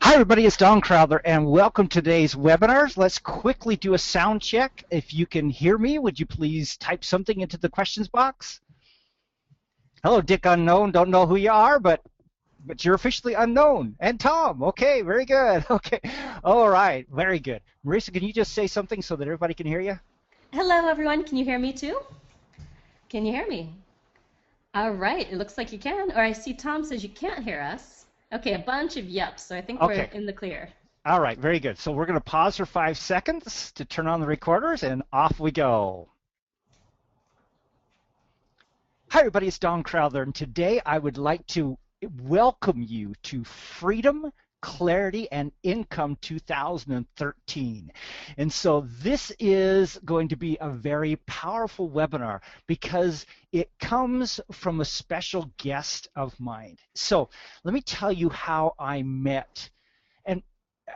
Hi everybody, it's Don Crowther and welcome to today's webinars. Let's quickly do a sound check. If you can hear me, would you please type something into the questions box? Hello, Dick Unknown. Don't know who you are, but you're officially unknown. And Tom, okay, very good. Okay, all right, very good. Marisa, can you just say something so that everybody can hear you? Hello everyone, can you hear me too? Can you hear me? All right, it looks like you can. Or I see Tom says you can't hear us. Okay, a bunch of yeps, so I think we're in the clear. All right, very good. So we're going to pause for 5 seconds to turn on the recorders, and off we go. Hi, everybody. It's Don Crowther, and today I would like to welcome you to Freedom, Clarity, and Income 2013. And so this is going to be a very powerful webinar because it comes from a special guest of mine. So let me tell you how I met. And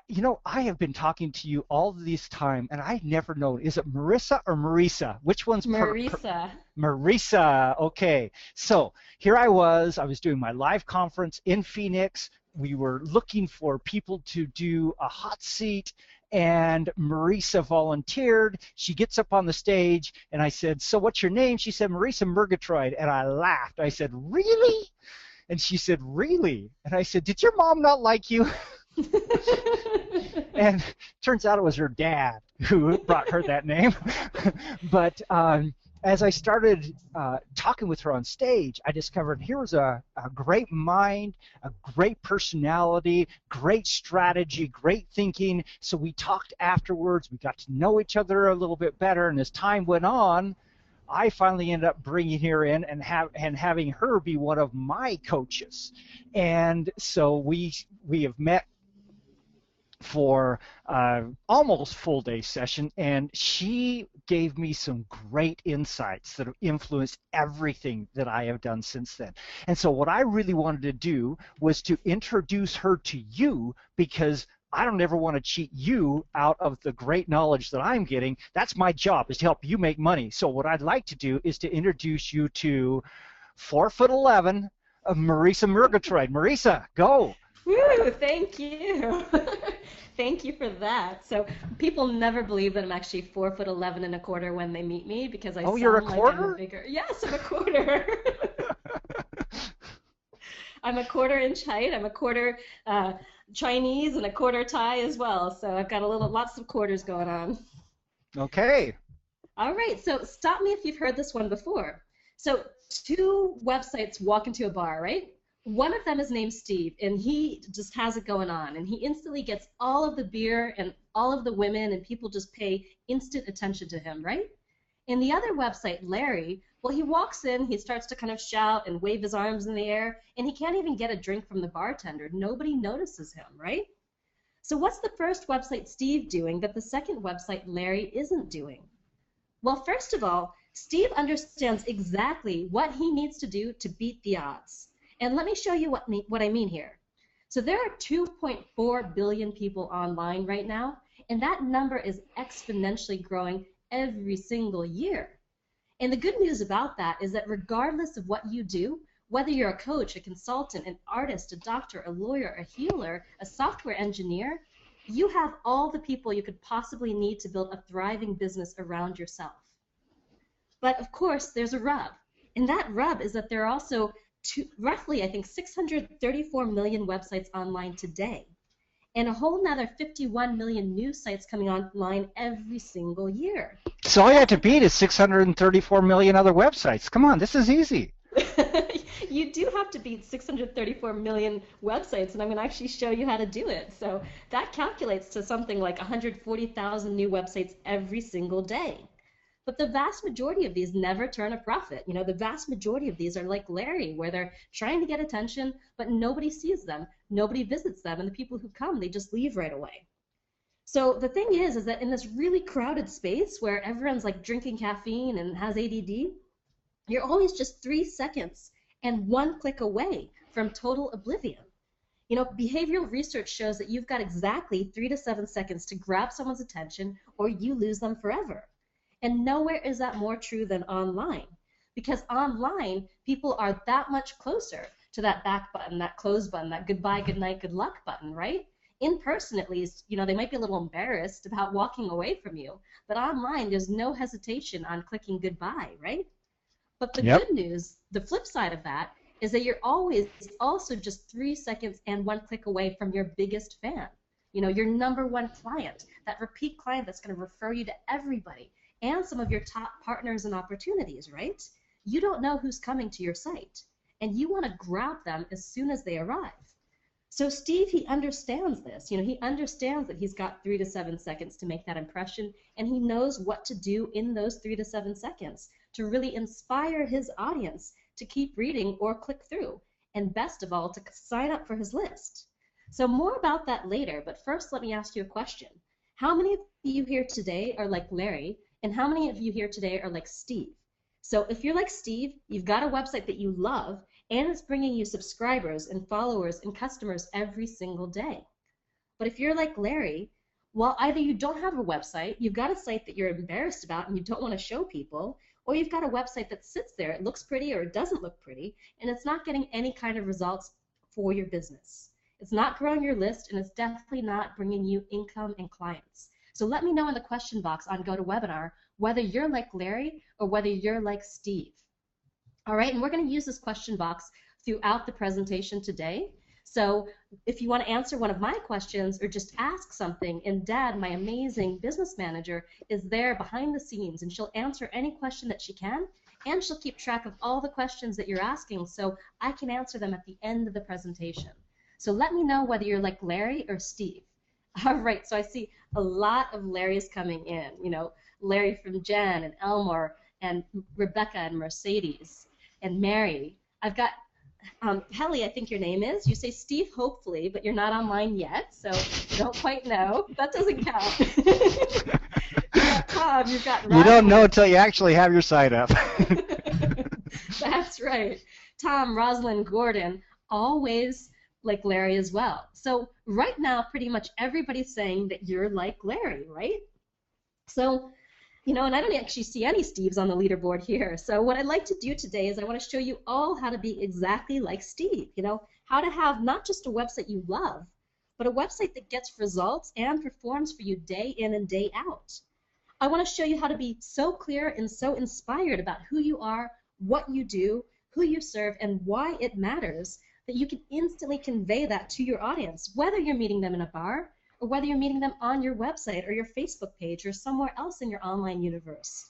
you know, I have been talking to you all this time, and I never know, is it Marisa or Marisa? Which one's Marisa? Marisa, okay. So here I was doing my live conference in Phoenix. We were looking for people to do a hot seat, and Marisa volunteered. She gets up on the stage, and I said, so what's your name? She said, Marisa Murgatroyd, and I laughed. I said, really? And she said, really? And I said, did your mom not like you? And turns out it was her dad who brought her that name. But as I started talking with her on stage, I discovered here was a great mind, a great personality, great strategy, great thinking. So we talked afterwards. We got to know each other a little bit better. And as time went on, I finally ended up bringing her in and having her be one of my coaches. And so we have met for almost full day session, and she gave me some great insights that have influenced everything that I have done since then. And so what I really wanted to do was to introduce her to you, because I don't ever want to cheat you out of the great knowledge that I'm getting. That's my job, is to help you make money. So what I'd like to do is to introduce you to 4'11" of Marisa Murgatroyd. Marisa, go. Woo, thank you. Thank you for that. So people never believe that I'm actually 4'11" when they meet me, because I sound you're a like quarter? I'm bigger. Yes, I'm a quarter. I'm a quarter-inch height. I'm a quarter Chinese and a quarter Thai as well. So I've got lots of quarters going on. Okay. All right. So stop me if you've heard this one before. So two websites walk into a bar, right? One of them is named Steve, and he just has it going on, and he instantly gets all of the beer and all of the women, and people just pay instant attention to him, right? And the other website, Larry, well, he walks in, he starts to kind of shout and wave his arms in the air, and he can't even get a drink from the bartender. Nobody notices him, right? So what's the first website, Steve, doing that the second website, Larry, isn't doing? Well, first of all, Steve understands exactly what he needs to do to beat the odds. And let me show you what I mean here. So there are 2.4 billion people online right now, and that number is exponentially growing every single year. And the good news about that is that regardless of what you do, whether you're a coach, a consultant, an artist, a doctor, a lawyer, a healer, a software engineer, you have all the people you could possibly need to build a thriving business around yourself. But of course, there's a rub. And that rub is that there are also roughly, I think, 634 million websites online today, and a whole nother 51 million new sites coming online every single year. So all you have to beat is 634 million other websites. Come on, this is easy. You do have to beat 634 million websites, and I'm going to actually show you how to do it. So that calculates to something like 140,000 new websites every single day. But the vast majority of these never turn a profit. You know, the vast majority of these are like Larry, where they're trying to get attention, but nobody sees them, nobody visits them, and the people who come, they just leave right away. So the thing is that in this really crowded space where everyone's like drinking caffeine and has ADD, you're always just 3 seconds and 1 click away from total oblivion. You know, behavioral research shows that you've got exactly 3 to 7 seconds to grab someone's attention, or you lose them forever. And nowhere is that more true than online, because online people are that much closer to that back button, that close button, that goodbye, good night, good luck button, right? In person, at least, they might be a little embarrassed about walking away from you. But online, there's no hesitation on clicking goodbye, right? But the Yep. good news, the flip side of that, is that you're always also just 3 seconds and 1 click away from your biggest fan. Your number one client, that repeat client that's going to refer you to everybody, and some of your top partners and opportunities, right? You don't know who's coming to your site, and you want to grab them as soon as they arrive. So Steve, he understands this. He understands that he's got 3 to 7 seconds to make that impression, and he knows what to do in those 3 to 7 seconds to really inspire his audience to keep reading or click through, and best of all, to sign up for his list. So more about that later, but first let me ask you a question. How many of you here today are like Larry, and how many of you here today are like Steve? So if you're like Steve, you've got a website that you love, and it's bringing you subscribers and followers and customers every single day. But if you're like Larry, well, either you don't have a website, you've got a site that you're embarrassed about and you don't want to show people, or you've got a website that sits there, it looks pretty or it doesn't look pretty, and it's not getting any kind of results for your business. It's not growing your list, and it's definitely not bringing you income and clients. So let me know in the question box on GoToWebinar whether you're like Larry or whether you're like Steve. All right, and we're going to use this question box throughout the presentation today. So if you want to answer one of my questions or just ask something, and Dad, my amazing business manager, is there behind the scenes, and she'll answer any question that she can, and she'll keep track of all the questions that you're asking so I can answer them at the end of the presentation. So let me know whether you're like Larry or Steve. All right, so I see a lot of Larrys coming in, Larry from Jen and Elmore and Rebecca and Mercedes and Mary. I've got Kelly, I think your name is. You say Steve, hopefully, but you're not online yet, so you don't quite know. That doesn't count. You've got Tom, you've got Ryan. You don't know until you actually have your site up. That's right. Tom, Rosalind, Gordon, always like Larry as well. So right now, pretty much everybody's saying that you're like Larry, right? So, and I don't actually see any Steves on the leaderboard here. So what I'd like to do today is I want to show you all how to be exactly like Steve, how to have not just a website you love, but a website that gets results and performs for you day in and day out. I want to show you how to be so clear and so inspired about who you are, what you do, who you serve, and why it matters that you can instantly convey that to your audience, whether you're meeting them in a bar, or whether you're meeting them on your website or your Facebook page or somewhere else in your online universe.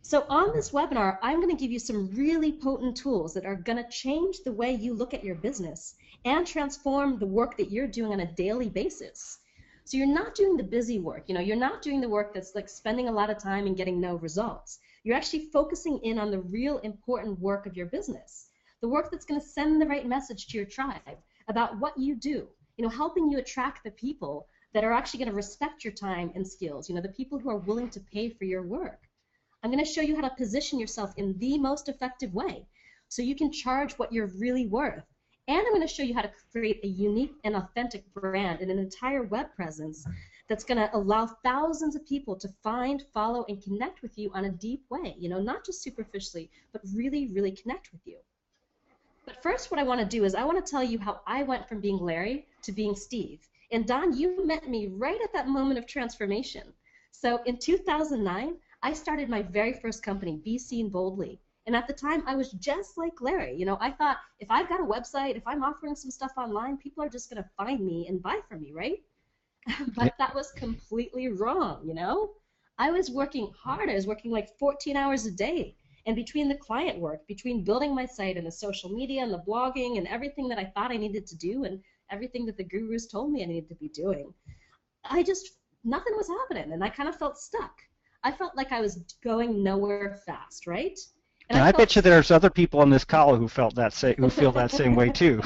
So on this webinar, I'm going to give you some really potent tools that are going to change the way you look at your business and transform the work that you're doing on a daily basis. So you're not doing the busy work, you're not doing the work that's like spending a lot of time and getting no results. You're actually focusing in on the real important work of your business, the work that's going to send the right message to your tribe about what you do. Helping you attract the people that are actually going to respect your time and skills, the people who are willing to pay for your work. I'm going to show you how to position yourself in the most effective way so you can charge what you're really worth. And I'm going to show you how to create a unique and authentic brand and an entire web presence that's going to allow thousands of people to find, follow, and connect with you on a deep way, not just superficially, but really, really connect with you. But first, what I want to do is I want to tell you how I went from being Larry to being Steve. And Don, you met me right at that moment of transformation. So in 2009, I started my very first company, Be Seen Boldly. And at the time, I was just like Larry. I thought if I've got a website, if I'm offering some stuff online, people are just going to find me and buy from me, right? But that was completely wrong, I was working hard. I was working like 14 hours a day. And between the client work, between building my site and the social media and the blogging and everything that I thought I needed to do and everything that the gurus told me I needed to be doing, nothing was happening, and I kind of felt stuck. I felt like I was going nowhere fast, right? And I bet you there's other people on this call who feel that same way too.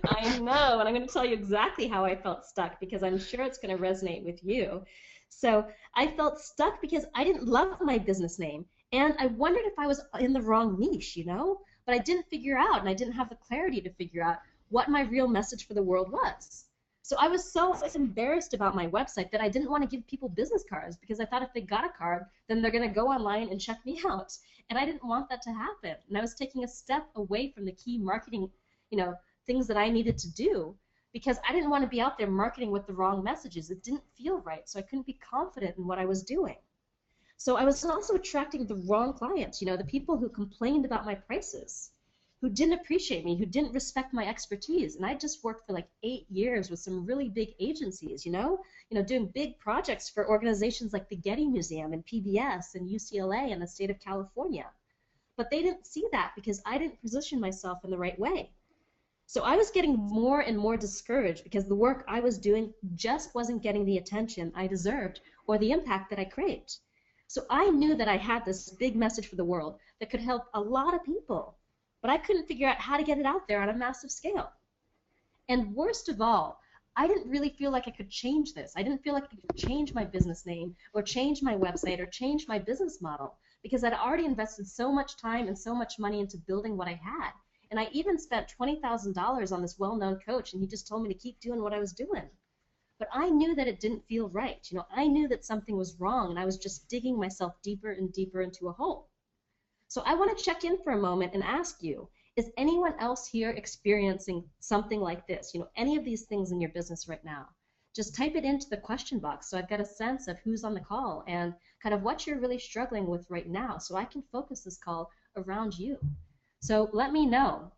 I know, and I'm going to tell you exactly how I felt stuck because I'm sure it's going to resonate with you. So I felt stuck because I didn't love my business name. And I wondered if I was in the wrong niche, but I didn't figure out, and I didn't have the clarity to figure out what my real message for the world was. So I was so embarrassed about my website that I didn't want to give people business cards because I thought if they got a card, then they're going to go online and check me out. And I didn't want that to happen. And I was taking a step away from the key marketing, things that I needed to do because I didn't want to be out there marketing with the wrong messages. It didn't feel right, so I couldn't be confident in what I was doing. So I was also attracting the wrong clients, the people who complained about my prices, who didn't appreciate me, who didn't respect my expertise. And I just worked for like 8 years with some really big agencies, doing big projects for organizations like the Getty Museum and PBS and UCLA and the state of California. But they didn't see that because I didn't position myself in the right way. So I was getting more and more discouraged because the work I was doing just wasn't getting the attention I deserved or the impact that I craved. So I knew that I had this big message for the world that could help a lot of people, but I couldn't figure out how to get it out there on a massive scale. And worst of all, I didn't really feel like I could change this. I didn't feel like I could change my business name or change my website or change my business model because I'd already invested so much time and so much money into building what I had. And I even spent $20,000 on this well-known coach, and he just told me to keep doing what I was doing. But I knew that it didn't feel right. I knew that something was wrong, and I was just digging myself deeper and deeper into a hole. So I want to check in for a moment and ask you, is anyone else here experiencing something like this? Any of these things in your business right now? Just type it into the question box so I've got a sense of who's on the call and kind of what you're really struggling with right now so I can focus this call around you. So let me know.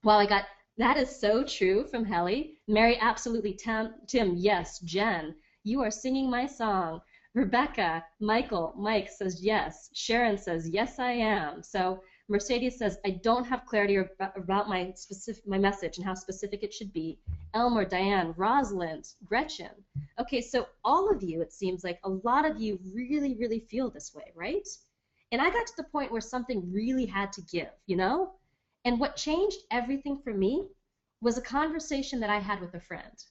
Well, I got that is so true from Helly. Mary, absolutely. Tim, yes. Jen, you are singing my song. Rebecca, Mike says yes. Sharon says, yes, I am. So Mercedes says, I don't have clarity about my message and how specific it should be. Elmer, Diane, Rosalind, Gretchen. Okay, so all of you, it seems like a lot of you really, really feel this way, right? And I got to the point where something really had to give, And what changed everything for me was a conversation that I had with a friend.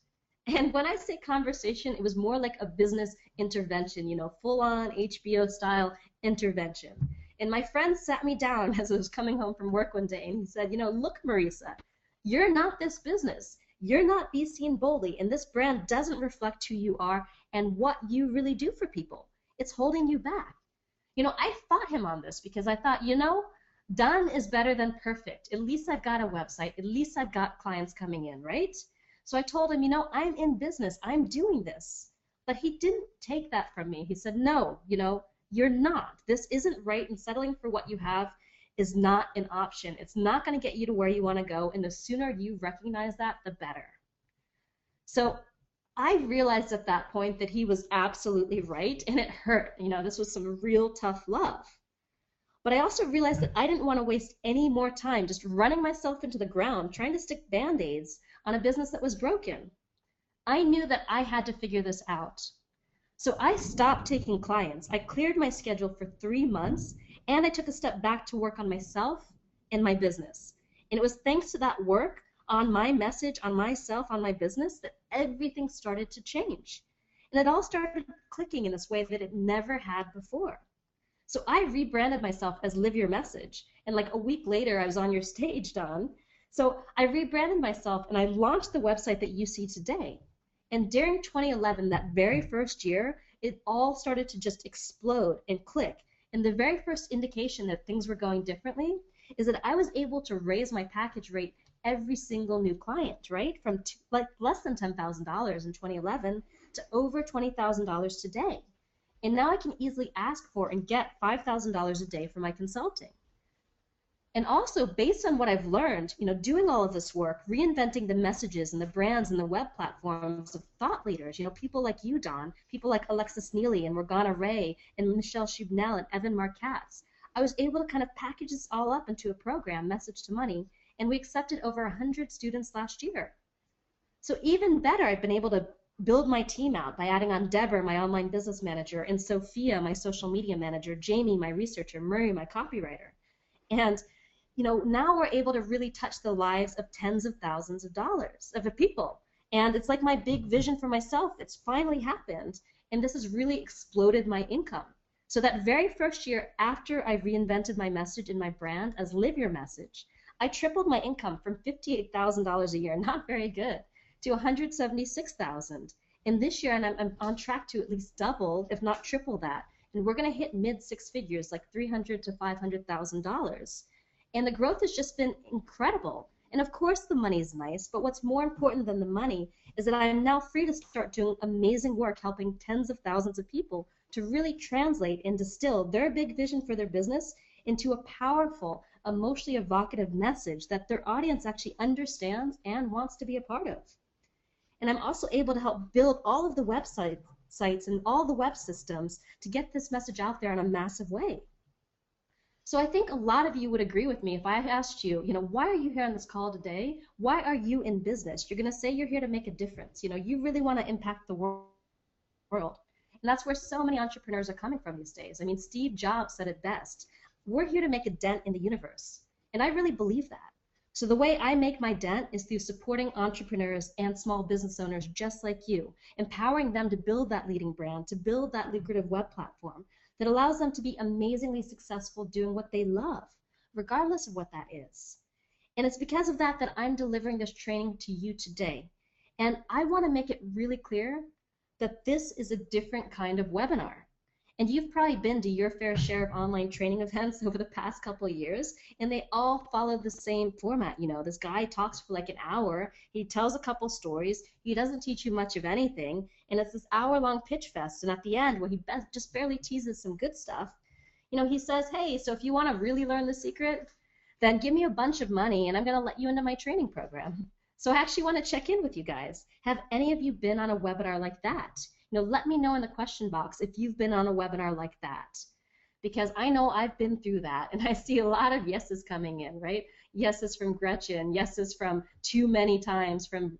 And when I say conversation, it was more like a business intervention, full-on HBO-style intervention. And my friend sat me down as I was coming home from work one day, and he said, look, Marisa, you're not this business. You're not Be Seen Boldly, and this brand doesn't reflect who you are and what you really do for people. It's holding you back. I fought him on this because I thought, done is better than perfect. At least I've got a website. At least I've got clients coming in, right? So I told him, I'm in business. I'm doing this. But he didn't take that from me. He said, no, you're not. This isn't right, and settling for what you have is not an option. It's not going to get you to where you want to go, and the sooner you recognize that, the better. So I realized at that point that he was absolutely right, and it hurt. This was some real tough love. But I also realized that I didn't want to waste any more time just running myself into the ground trying to stick Band-Aids on a business that was broken. I knew that I had to figure this out. So I stopped taking clients. I cleared my schedule for 3 months, and I took a step back to work on myself and my business. And it was thanks to that work on my message, on myself, on my business, that everything started to change. And it all started clicking in this way that it never had before. So I rebranded myself as Live Your Message. And like a week later, I was on your stage, Don. So I rebranded myself, and I launched the website that you see today. And during 2011, that very first year, it all started to just explode and click. And the very first indication that things were going differently is that I was able to raise my package rate every single new client, right? From less than $10,000 in 2011 to over $20,000 today. And now I can easily ask for and get $5,000 a day for my consulting. And also, based on what I've learned, doing all of this work, reinventing the messages and the brands and the web platforms of thought leaders, people like you, Don, people like Alexis Neely and Morgana Ray and Michelle Schubnell and Evan Markatz, I was able to kind of package this all up into a program, Message to Money, and we accepted over 100 students last year. So even better, I've been able to build my team out by adding on Deborah, my online business manager, and Sophia, my social media manager, Jamie, my researcher, Murray, my copywriter. And now we're able to really touch the lives of tens of thousands of dollars of people. And it's like my big vision for myself. It's finally happened. And this has really exploded my income. So that very first year after I reinvented my message and my brand as Live Your Message, I tripled my income from $58,000 a year, not very good, to $176,000. And this year, and I'm on track to at least double, if not triple that. And we're going to hit mid six figures, like $300,000 to $500,000. And the growth has just been incredible. And of course the money is nice, but what's more important than the money is that I am now free to start doing amazing work helping tens of thousands of people to really translate and distill their big vision for their business into a powerful, emotionally evocative message that their audience actually understands and wants to be a part of. And I'm also able to help build all of the websites and all the web systems to get this message out there in a massive way. So I think a lot of you would agree with me if I asked you, why are you here on this call today? Why are you in business? You're going to say you're here to make a difference. You really want to impact the world. And that's where so many entrepreneurs are coming from these days. I mean, Steve Jobs said it best. We're here to make a dent in the universe. And I really believe that. So the way I make my dent is through supporting entrepreneurs and small business owners just like you, empowering them to build that leading brand, to build that lucrative web platform that allows them to be amazingly successful doing what they love, regardless of what that is. And it's because of that that I'm delivering this training to you today. And I want to make it really clear that this is a different kind of webinar. And you've probably been to your fair share of online training events over the past couple of years, and they all follow the same format. This guy talks for like an hour, he tells a couple stories, he doesn't teach you much of anything, and it's this hour-long pitch fest, and at the end, where he just barely teases some good stuff, he says, hey, so if you want to really learn the secret, then give me a bunch of money, and I'm going to let you into my training program. So I actually want to check in with you guys. Have any of you been on a webinar like that? Let me know in the question box if you've been on a webinar like that, because I know I've been through that, and I see a lot of yeses coming in, right? Yeses from Gretchen, yeses from too many times from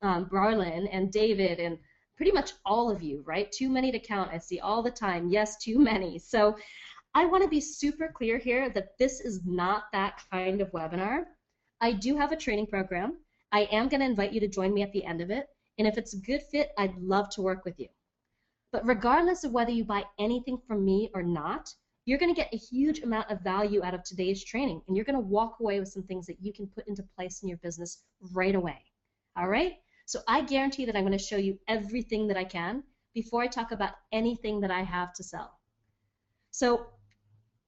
Barlin and David, and pretty much all of you, right? Too many to count, I see all the time. Yes, too many. So I want to be super clear here that this is not that kind of webinar. I do have a training program. I am going to invite you to join me at the end of it. And if it's a good fit, I'd love to work with you. But regardless of whether you buy anything from me or not, you're going to get a huge amount of value out of today's training, and you're going to walk away with some things that you can put into place in your business right away. All right? So I guarantee that I'm going to show you everything that I can before I talk about anything that I have to sell. So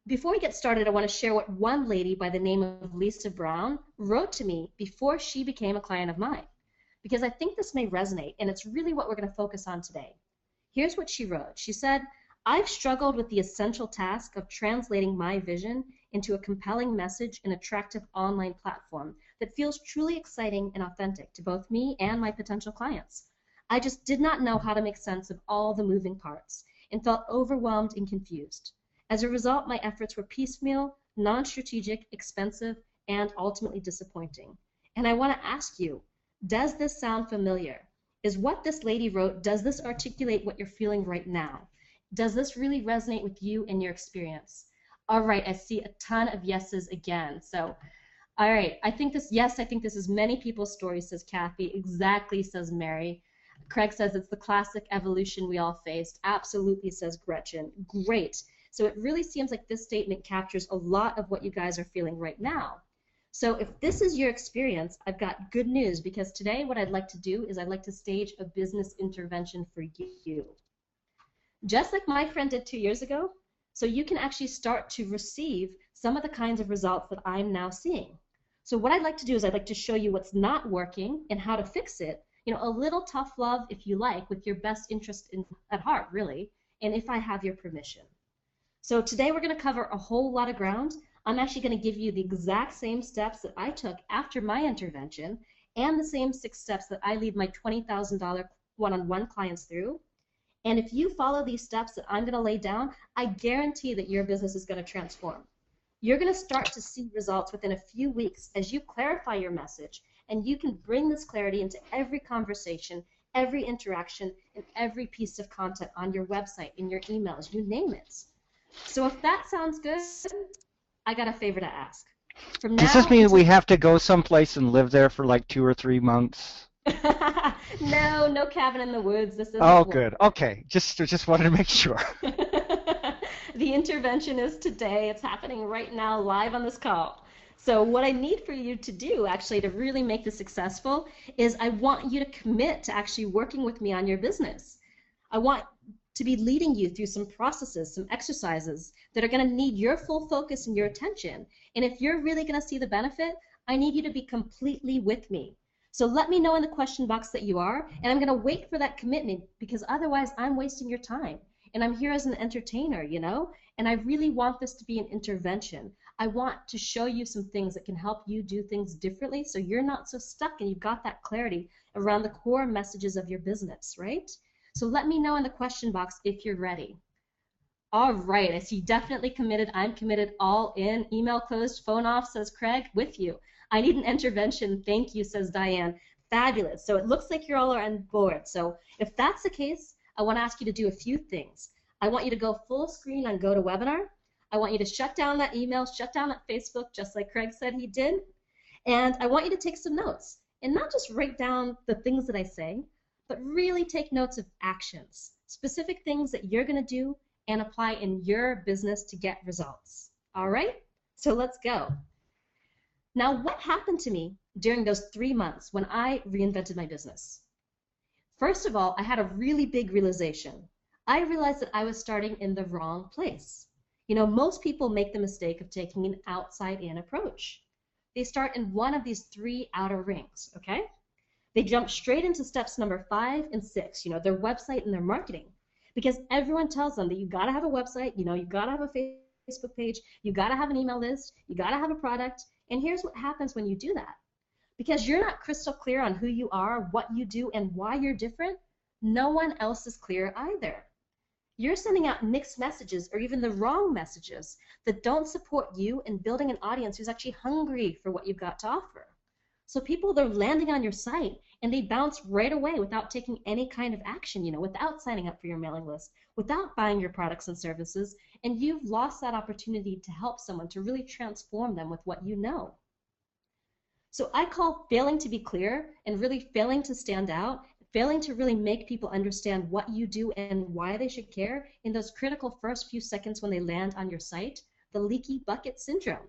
before we get started, I want to share what one lady by the name of Lisa Brown wrote to me before she became a client of mine, because I think this may resonate, and it's really what we're going to focus on today. Here's what she wrote. She said, I've struggled with the essential task of translating my vision into a compelling message and attractive online platform that feels truly exciting and authentic to both me and my potential clients. I just did not know how to make sense of all the moving parts and felt overwhelmed and confused. As a result, my efforts were piecemeal, non-strategic, expensive, and ultimately disappointing. And I want to ask you, does this sound familiar? Is what this lady wrote, does this articulate what you're feeling right now? Does this really resonate with you and your experience? All right, I see a ton of yeses again. So, all right, I think this is many people's stories, says Kathy. Exactly, says Mary. Craig says it's the classic evolution we all faced. Absolutely, says Gretchen. Great. So it really seems like this statement captures a lot of what you guys are feeling right now. So if this is your experience, I've got good news, because today what I'd like to do is I'd like to stage a business intervention for you. Just like my friend did 2 years ago, so you can actually start to receive some of the kinds of results that I'm now seeing. So what I'd like to do is I'd like to show you what's not working and how to fix it. A little tough love if you like, with your best interest at heart, really, and if I have your permission. So today we're going to cover a whole lot of ground. I'm actually going to give you the exact same steps that I took after my intervention, and the same 6 steps that I lead my $20,000 one-on-one clients through. And if you follow these steps that I'm going to lay down, I guarantee that your business is going to transform. You're going to start to see results within a few weeks as you clarify your message, and you can bring this clarity into every conversation, every interaction, and every piece of content on your website, in your emails, you name it. So if that sounds good, I got a favor to ask. From Does this mean we have to go someplace and live there for like 2 or 3 months? No cabin in the woods. This is good. Okay, just wanted to make sure. The intervention is today. It's happening right now, live on this call. So what I need for you to do, actually, to really make this successful, is I want you to commit to actually working with me on your business. I want to be leading you through some processes, some exercises that are going to need your full focus and your attention. And if you're really going to see the benefit, I need you to be completely with me. So let me know in the question box that you are, and I'm going to wait for that commitment because otherwise I'm wasting your time. And I'm here as an entertainer, you know? And I really want this to be an intervention. I want to show you some things that can help you do things differently so you're not so stuck and you've got that clarity around the core messages of your business, right? So let me know in the question box if you're ready. All right, I see definitely committed. I'm committed, all in. Email closed, phone off, says Craig, with you. I need an intervention. Thank you, says Diane. Fabulous. So it looks like you're all on board. So if that's the case, I want to ask you to do a few things. I want you to go full screen on GoToWebinar. I want you to shut down that email, shut down that Facebook, just like Craig said he did. And I want you to take some notes. And not just write down the things that I say, but really take notes of actions, specific things that you're going to do and apply in your business to get results. All right? So let's go. Now, what happened to me during those 3 months when I reinvented my business? First of all, I had a really big realization. I realized that I was starting in the wrong place. You know, most people make the mistake of taking an outside-in approach. They start in one of these 3 outer rings, okay? They jump straight into steps number 5 and 6, you know, their website and their marketing. Because everyone tells them that you gotta have a website, you know, you gotta have a Facebook page, you gotta have an email list, you gotta have a product. And here's what happens when you do that. Because you're not crystal clear on who you are, what you do, and why you're different, no one else is clear either. You're sending out mixed messages or even the wrong messages that don't support you in building an audience who's actually hungry for what you've got to offer. So people, they're landing on your site and they bounce right away without taking any kind of action, you know, without signing up for your mailing list, without buying your products and services, and you've lost that opportunity to help someone, to really transform them with what you know. So I call failing to be clear and really failing to stand out, failing to really make people understand what you do and why they should care in those critical first few seconds when they land on your site, the leaky bucket syndrome.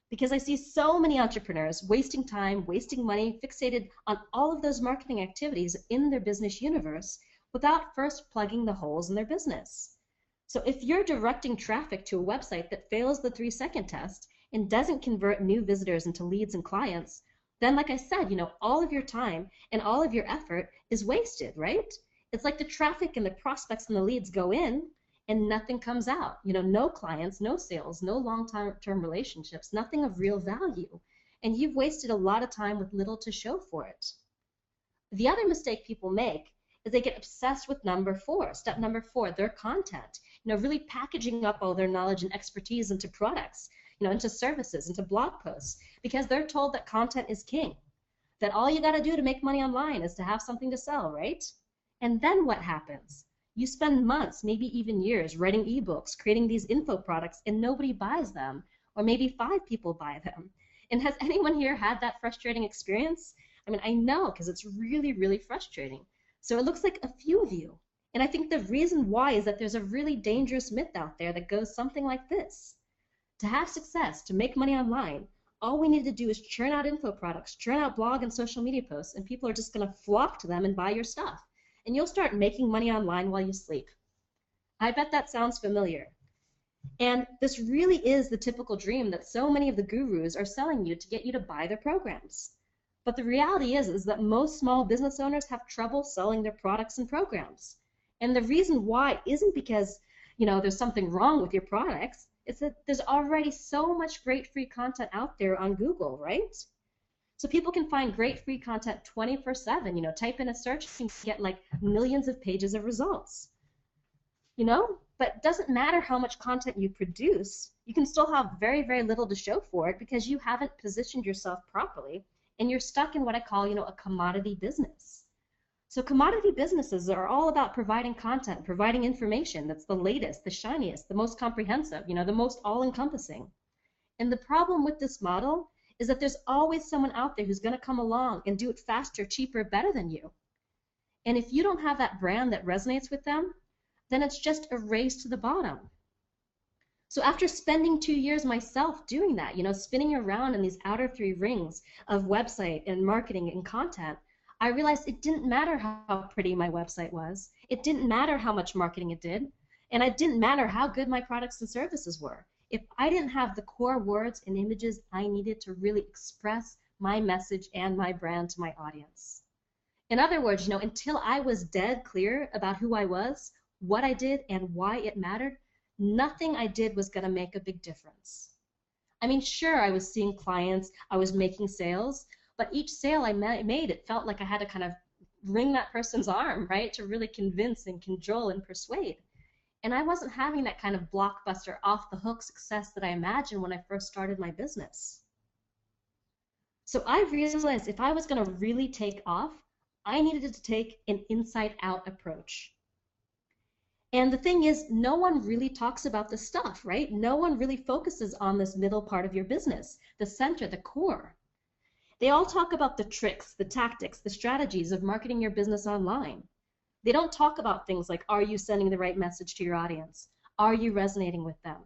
Because I see so many entrepreneurs wasting time, wasting money, fixated on all of those marketing activities in their business universe without first plugging the holes in their business. So if you're directing traffic to a website that fails the 3-second test and doesn't convert new visitors into leads and clients, then like I said, you know, all of your time and all of your effort is wasted, right? It's like the traffic and the prospects and the leads go in and nothing comes out. You know, no clients, no sales, no long-term relationships, nothing of real value. And you've wasted a lot of time with little to show for it. The other mistake people make is they get obsessed with number 4, step number 4, their content. You know, really packaging up all their knowledge and expertise into products, you know, into services, into blog posts, because they're told that content is king, that all you got to do to make money online is to have something to sell, right? And then what happens? You spend months, maybe even years, writing ebooks, creating these info products, and nobody buys them, or maybe 5 people buy them. And has anyone here had that frustrating experience? I mean, I know, because it's really, really frustrating. So it looks like a few of you. And I think the reason why is that there's a really dangerous myth out there that goes something like this. To have success, to make money online, all we need to do is churn out info products, churn out blog and social media posts, and people are just going to flock to them and buy your stuff. And you'll start making money online while you sleep. I bet that sounds familiar. And this really is the typical dream that so many of the gurus are selling you to get you to buy their programs. But the reality is that most small business owners have trouble selling their products and programs. And the reason why isn't because, you know, there's something wrong with your products. It's that there's already so much great free content out there on Google, right? So people can find great free content 24/7. You know, type in a search and get like millions of pages of results. You know, but it doesn't matter how much content you produce. You can still have very, very little to show for it because you haven't positioned yourself properly, and you're stuck in what I call, you know, a commodity business. So commodity businesses are all about providing content, providing information that's the latest, the shiniest, the most comprehensive, you know, the most all-encompassing. And the problem with this model is that there's always someone out there who's going to come along and do it faster, cheaper, better than you. And if you don't have that brand that resonates with them, then it's just a race to the bottom. So after spending 2 years myself doing that, you know, spinning around in these outer 3 rings of website and marketing and content, I realized it didn't matter how pretty my website was. It didn't matter how much marketing it did. And it didn't matter how good my products and services were. if I didn't have the core words and images I needed to really express my message and my brand to my audience. In other words, until I was dead clear about who I was, what I did, and why it mattered, nothing I did was going to make a big difference. I mean, sure, I was seeing clients, I was making sales, but each sale I made, it felt like I had to kind of wring that person's arm, right, to really convince and cajole and persuade. And I wasn't having that kind of blockbuster, off-the-hook success that I imagined when I first started my business. So I realized if I was going to really take off, I needed to take an inside-out approach. And the thing is, no one really talks about this stuff, right? No one really focuses on this middle part of your business, the center, the core. They all talk about the tricks, the tactics, the strategies of marketing your business online. They don't talk about things like, are you sending the right message to your audience? Are you resonating with them?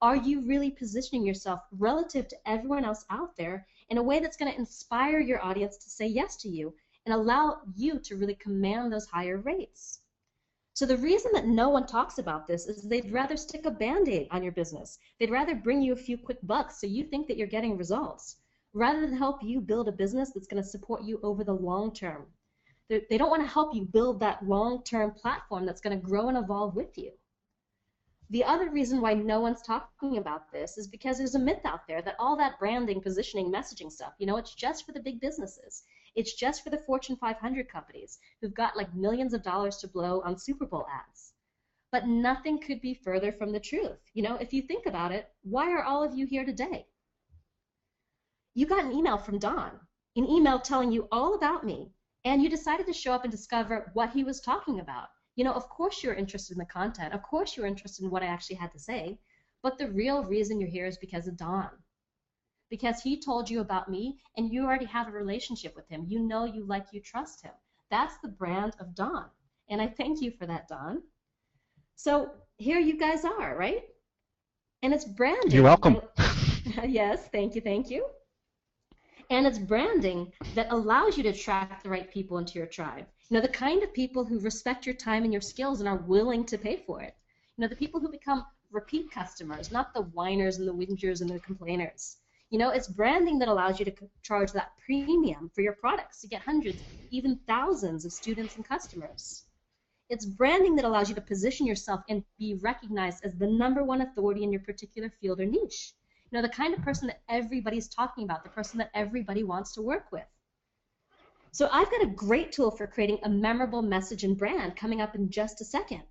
Are you really positioning yourself relative to everyone else out there in a way that's going to inspire your audience to say yes to you and allow you to really command those higher rates? So the reason that no one talks about this is they'd rather stick a Band-Aid on your business. They'd rather bring you a few quick bucks so you think that you're getting results, rather than help you build a business that's going to support you over the long term. They don't want to help you build that long-term platform that's going to grow and evolve with you. The other reason why no one's talking about this is because there's a myth out there that all that branding, positioning, messaging stuff, it's just for the big businesses. It's just for the Fortune 500 companies who've got like millions of dollars to blow on Super Bowl ads. But nothing could be further from the truth. If you think about it, why are all of you here today? You got an email from Don, an email telling you all about me, and you decided to show up and discover what he was talking about. Of course you're interested in the content. Of course you're interested in what I actually had to say. But the real reason you're here is because of Don. Because he told you about me, and you already have a relationship with him. You know, you like, you trust him. That's the brand of Don. And I thank you for that, Don. So here you guys are, right? And it's branding. You're welcome. Yes, thank you. And it's branding that allows you to attract the right people into your tribe. The kind of people who respect your time and your skills and are willing to pay for it. The people who become repeat customers, not the whiners and the whingers and the complainers. It's branding that allows you to charge that premium for your products to get hundreds, even thousands of students and customers. It's branding that allows you to position yourself and be recognized as the #1 authority in your particular field or niche. The kind of person that everybody's talking about, the person that everybody wants to work with. So I've got a great tool for creating a memorable message and brand coming up in just a second.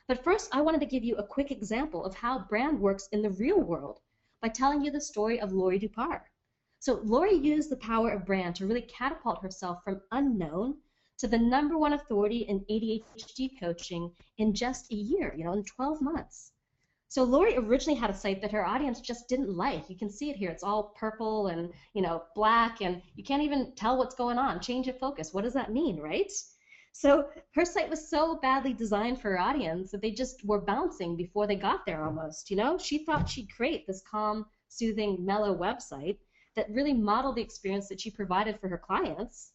But first, I wanted to give you a quick example of how brand works in the real world by telling you the story of Lori Dupar. So Lori used the power of brand to really catapult herself from unknown to the #1 authority in ADHD coaching in just a year, in 12 months. So Lori originally had a site that her audience just didn't like. You can see it here. It's all purple and, black, and you can't even tell what's going on. Change of focus. What does that mean, right? So her site was so badly designed for her audience that they just were bouncing before they got there almost, She thought she'd create this calm, soothing, mellow website that really modeled the experience that she provided for her clients.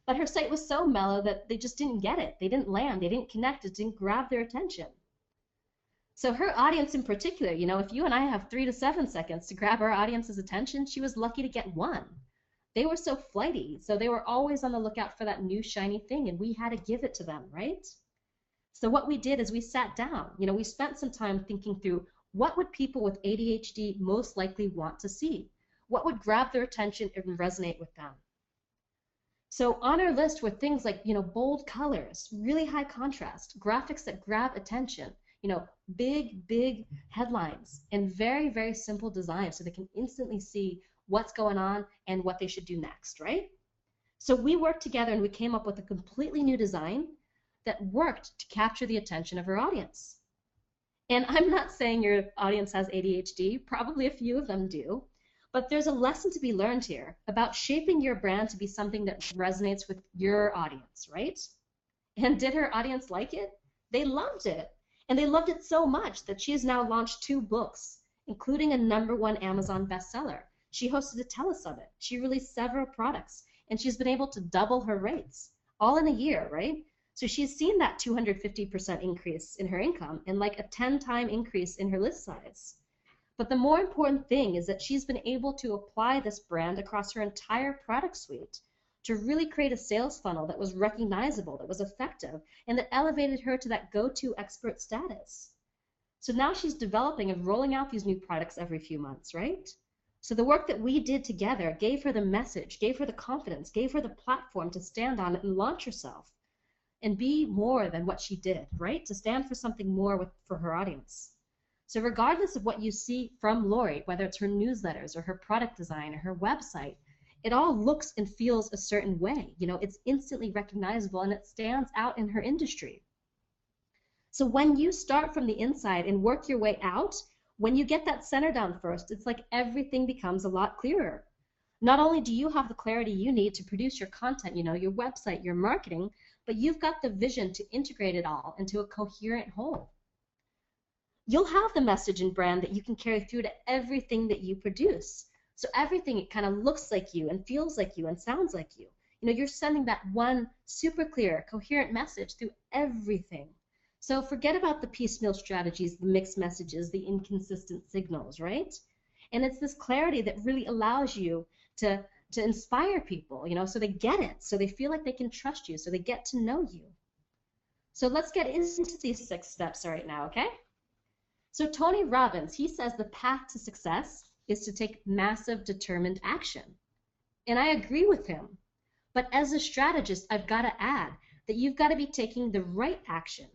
But her site was so mellow that they just didn't get it. They didn't land. They didn't connect. It didn't grab their attention. So her audience in particular, if you and I have 3 to 7 seconds to grab our audience's attention, she was lucky to get 1. They were so flighty, so they were always on the lookout for that new shiny thing, and we had to give it to them, right? So what we did is we sat down. We spent some time thinking through what would people with ADHD most likely want to see? What would grab their attention and resonate with them? So on our list were things like, bold colors, really high contrast, graphics that grab attention, big headlines, and very, very simple design so they can instantly see what's going on and what they should do next, right? So we worked together and we came up with a completely new design that worked to capture the attention of her audience. And I'm not saying your audience has ADHD, probably a few of them do, but there's a lesson to be learned here about shaping your brand to be something that resonates with your audience, right? And did her audience like it? They loved it. And they loved it so much that she has now launched 2 books, including a #1 Amazon bestseller. She hosted a telesummit. She released several products, and she's been able to double her rates, all in a year, right? So she's seen that 250% increase in her income and like a 10-time increase in her list size. But the more important thing is that she's been able to apply this brand across her entire product suite to really create a sales funnel that was recognizable, that was effective, and that elevated her to that go-to expert status. So now she's developing and rolling out these new products every few months, right? So the work that we did together gave her the message, gave her the confidence, gave her the platform to stand on it and launch herself and be more than what she did, right? To stand for something more for her audience. So regardless of what you see from Lori, whether it's her newsletters or her product design or her website, it all looks and feels a certain way. You know, it's instantly recognizable and it stands out in her industry. So when you start from the inside and work your way out, when you get that center down first, it's like everything becomes a lot clearer. Not only do you have the clarity you need to produce your content, you know, your website, your marketing, but you've got the vision to integrate it all into a coherent whole. You'll have the message and brand that you can carry through to everything that you produce. So everything, it kind of looks like you and feels like you and sounds like you. You know, you're sending that one super clear, coherent message through everything. So forget about the piecemeal strategies, the mixed messages, the inconsistent signals, right? And it's this clarity that really allows you to inspire people, you know, so they get it, so they feel like they can trust you, so they get to know you. So let's get into these 6 steps right now, okay? So Tony Robbins, he says the path to success is to take massive, determined action. And I agree with him. But as a strategist, I've got to add that you've got to be taking the right action.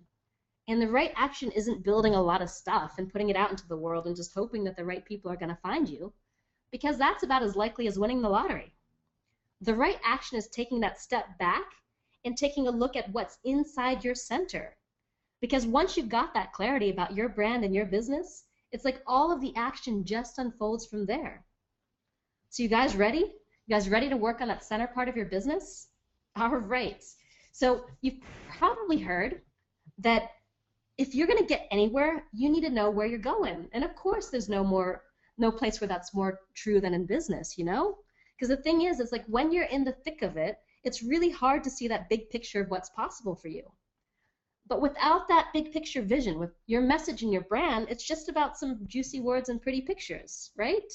And the right action isn't building a lot of stuff and putting it out into the world and just hoping that the right people are going to find you, because that's about as likely as winning the lottery. The right action is taking that step back and taking a look at what's inside your center. Because once you've got that clarity about your brand and your business, it's like all of the action just unfolds from there. So you guys ready? You guys ready to work on that center part of your business? All right. So you've probably heard that if you're going to get anywhere, you need to know where you're going. And of course, there's no place where that's more true than in business, you know? Because the thing is, it's like when you're in the thick of it, it's really hard to see that big picture of what's possible for you. But without that big picture vision, with your message and your brand, it's just about some juicy words and pretty pictures, right?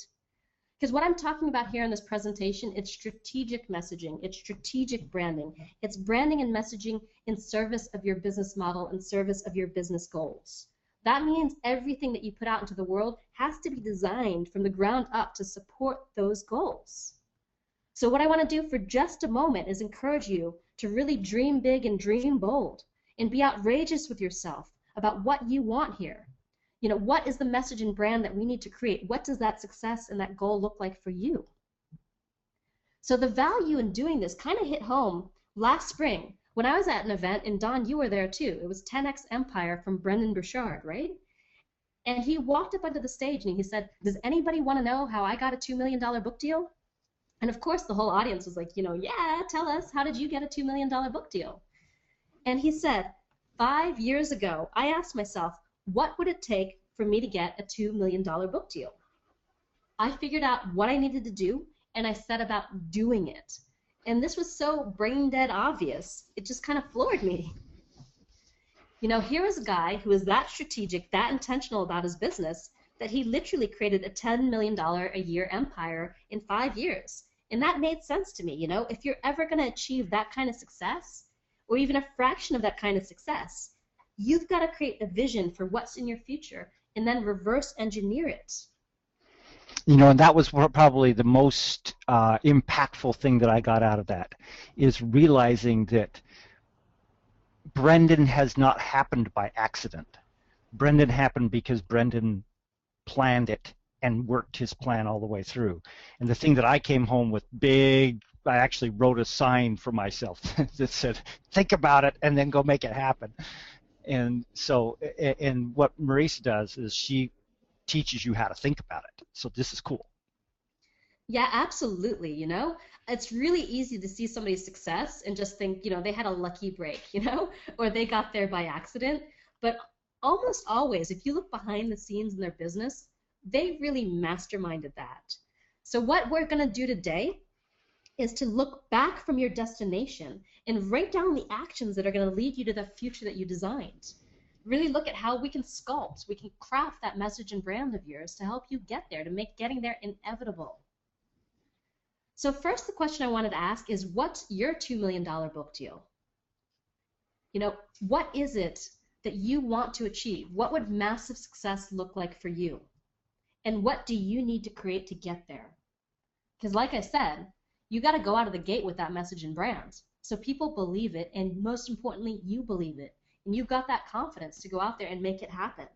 Because what I'm talking about here in this presentation, it's strategic messaging, it's strategic branding. It's branding and messaging in service of your business model and service of your business goals. That means everything that you put out into the world has to be designed from the ground up to support those goals. So what I want to do for just a moment is encourage you to really dream big and dream bold and be outrageous with yourself about what you want here. You know, what is the message and brand that we need to create? What does that success and that goal look like for you? So the value in doing this kind of hit home last spring when I was at an event, and Don, you were there too. It was 10X Empire from Brendan Burchard, right? And he walked up onto the stage and he said, does anybody want to know how I got a $2 million book deal? And of course the whole audience was like, you know, yeah, tell us, how did you get a $2 million book deal? And he said, 5 years ago, I asked myself, what would it take for me to get a $2 million book deal? I figured out what I needed to do, and I set about doing it. And this was so brain dead obvious, it just kind of floored me. You know, here is a guy who is that strategic, that intentional about his business, that he literally created a $10 million a year empire in 5 years. And that made sense to me. You know, if you're ever going to achieve that kind of success, or even a fraction of that kind of success, you've got to create a vision for what's in your future and then reverse engineer it. You know, and that was probably the most impactful thing that I got out of that, is realizing that Brendan has not happened by accident. Brendan happened because Brendan planned it and worked his plan all the way through. And the thing that I came home with big, I actually wrote a sign for myself that said, think about it and then go make it happen. And so, and what Marisa does is she teaches you how to think about it. So this is cool. Yeah, absolutely, you know. It's really easy to see somebody's success and just think, you know, they had a lucky break, you know, or they got there by accident. But almost always, if you look behind the scenes in their business, they really masterminded that. So what we're going to do today is to look back from your destination and write down the actions that are going to lead you to the future that you designed. really look at how we can sculpt, we can craft that message and brand of yours to help you get there, to make getting there inevitable. So first, the question I wanted to ask is, what's your $2 million book deal? You know, what is it that you want to achieve? What would massive success look like for you? And what do you need to create to get there? Because like I said, you got to go out of the gate with that message and brand. So people believe it, and most importantly, you believe it. And you've got that confidence to go out there and make it happen.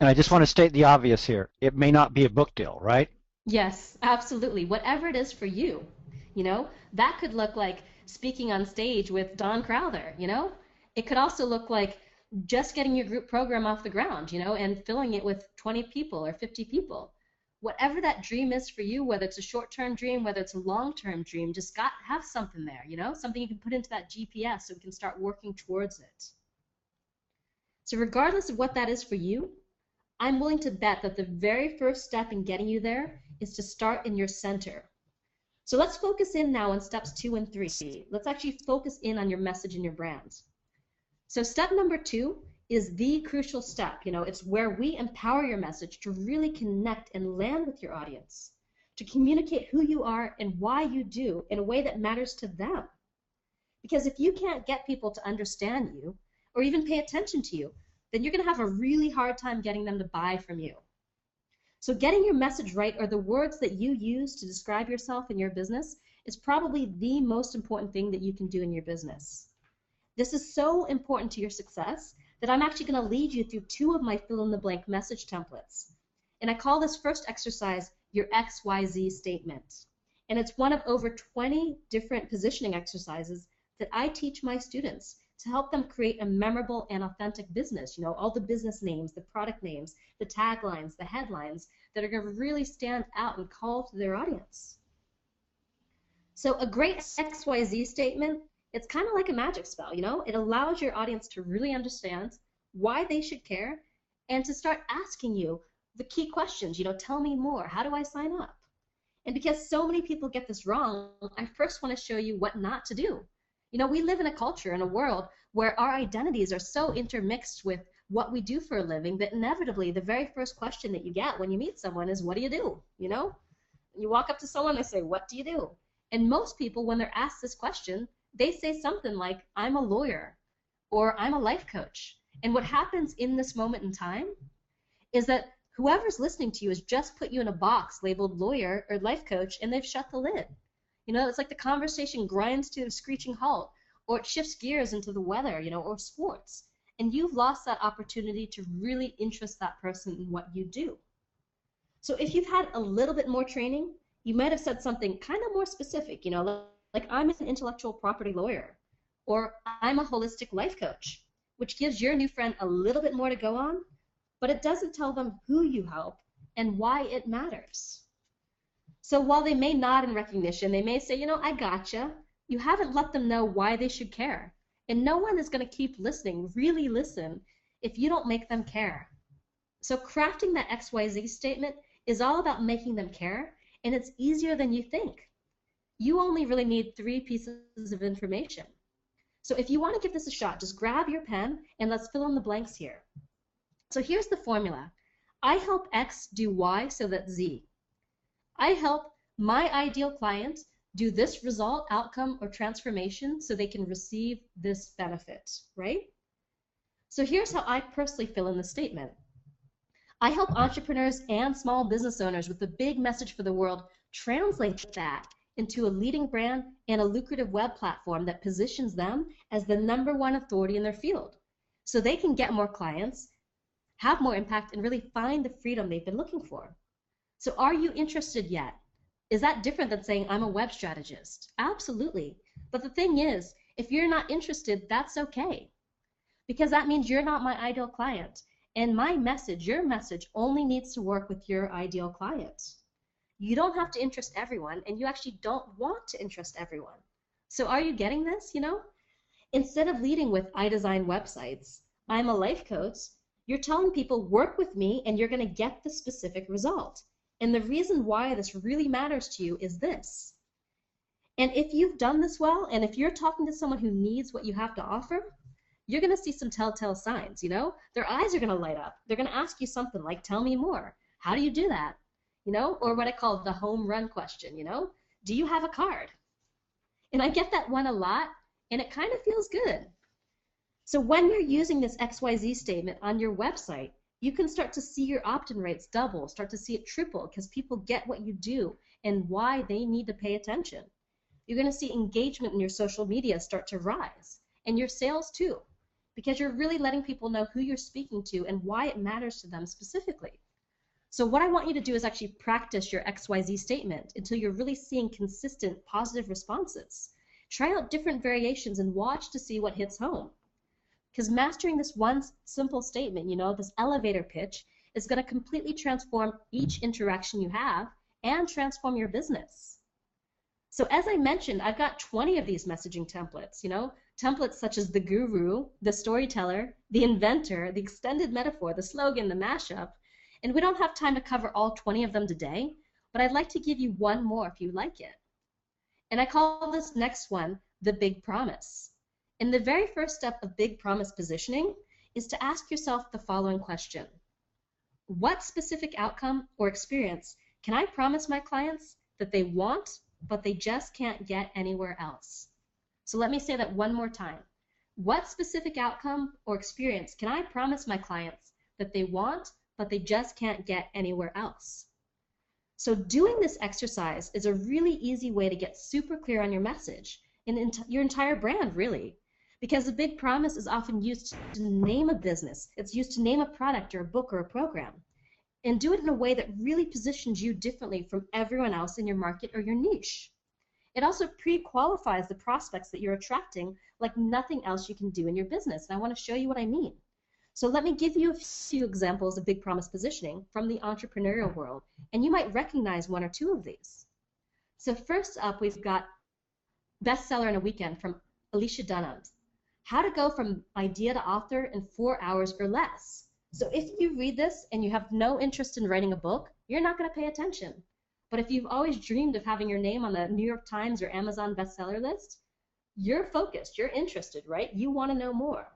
And I just want to state the obvious here. It may not be a book deal, right? Yes, absolutely. Whatever it is for you, you know, that could look like speaking on stage with Don Crowther, you know. It could also look like just getting your group program off the ground, you know, and filling it with 20 people or 50 people. Whatever that dream is for you, whether it's a short-term dream, whether it's a long-term dream, just have something there, you know, something you can put into that GPS so we can start working towards it. So regardless of what that is for you, I'm willing to bet that the very first step in getting you there is to start in your center. So let's focus in now on steps 2 and 3. Let's actually focus in on your message and your brand. So step number 2 is the crucial step. You know, it's where we empower your message to really connect and land with your audience, to communicate who you are and why you do in a way that matters to them. Because if you can't get people to understand you or even pay attention to you, then you're going to have a really hard time getting them to buy from you. So getting your message right, or the words that you use to describe yourself and your business, is probably the most important thing that you can do in your business. This is so important to your success that I'm actually going to lead you through 2 of my fill-in-the-blank message templates. And I call this first exercise your XYZ statement. And it's one of over 20 different positioning exercises that I teach my students to help them create a memorable and authentic business. You know, all the business names, the product names, the taglines, the headlines that are going to really stand out and call to their audience. So a great XYZ statement, it's kind of like a magic spell, you know? It allows your audience to really understand why they should care and to start asking you the key questions. You know, tell me more. How do I sign up? And because so many people get this wrong, I first want to show you what not to do. You know, we live in a culture, in a world where our identities are so intermixed with what we do for a living that inevitably the very first question that you get when you meet someone is, what do you do? You know, you walk up to someone and they say, what do you do? And most people, when they're asked this question, they say something like, I'm a lawyer, or I'm a life coach. And what happens in this moment in time is that whoever's listening to you has just put you in a box labeled lawyer or life coach, and they've shut the lid. You know, it's like the conversation grinds to a screeching halt, or it shifts gears into the weather, you know, or sports. And you've lost that opportunity to really interest that person in what you do. So if you've had a little bit more training, you might have said something kind of more specific, you know, like I'm an intellectual property lawyer, or I'm a holistic life coach, which gives your new friend a little bit more to go on, but it doesn't tell them who you help and why it matters. So while they may nod in recognition, they may say, you know, I gotcha, you haven't let them know why they should care. And no one is going to keep listening, really listen, if you don't make them care. So crafting that XYZ statement is all about making them care, and it's easier than you think. You only really need 3 pieces of information. So if you want to give this a shot, just grab your pen and let's fill in the blanks here. So here's the formula. I help X do Y so that Z. I help my ideal client do this result, outcome, or transformation so they can receive this benefit, right? So here's how I personally fill in the statement. I help entrepreneurs and small business owners with a big message for the world translate that into a leading brand and a lucrative web platform that positions them as the #1 authority in their field, so they can get more clients, have more impact, and really find the freedom they've been looking for. So are you interested yet? Is that different than saying I'm a web strategist? Absolutely. But the thing is, if you're not interested, that's okay. Because that means you're not my ideal client. And my message, your message, only needs to work with your ideal client. You don't have to interest everyone, and you actually don't want to interest everyone. So are you getting this, you know? Instead of leading with I design websites, I'm a life coach, you're telling people work with me and you're going to get the specific result. And the reason why this really matters to you is this. And if you've done this well, and if you're talking to someone who needs what you have to offer, you're going to see some telltale signs, you know? Their eyes are going to light up. They're going to ask you something like, tell me more. How do you do that? You know, or what I call the home run question, you know? Do you have a card? And I get that one a lot, and it kind of feels good. So when you're using this XYZ statement on your website, you can start to see your opt-in rates double, start to see it triple, because people get what you do and why they need to pay attention. You're going to see engagement in your social media start to rise, and your sales too, because you're really letting people know who you're speaking to and why it matters to them specifically. So what I want you to do is actually practice your XYZ statement until you're really seeing consistent positive responses. Try out different variations and watch to see what hits home. Because mastering this one simple statement, you know, this elevator pitch, is going to completely transform each interaction you have and transform your business. So as I mentioned, I've got 20 of these messaging templates, you know, templates such as the guru, the storyteller, the inventor, the extended metaphor, the slogan, the mashup. And we don't have time to cover all 20 of them today, but I'd like to give you one more if you like it. And I call this next one the big promise. And the very first step of big promise positioning is to ask yourself the following question. What specific outcome or experience can I promise my clients that they want, but they just can't get anywhere else? So let me say that one more time. What specific outcome or experience can I promise my clients that they want, but they just can't get anywhere else? So doing this exercise is a really easy way to get super clear on your message and your entire brand, really. Because a big promise is often used to name a business. It's used to name a product or a book or a program. And do it in a way that really positions you differently from everyone else in your market or your niche. It also pre-qualifies the prospects that you're attracting like nothing else you can do in your business. And I want to show you what I mean. So let me give you a few examples of big promise positioning from the entrepreneurial world, and you might recognize one or two of these. So first up, we've got bestseller in a weekend from Alicia Dunham. How to go from idea to author in 4 hours or less. So if you read this and you have no interest in writing a book, you're not going to pay attention. But if you've always dreamed of having your name on the New York Times or Amazon bestseller list, you're focused, you're interested, right? You want to know more.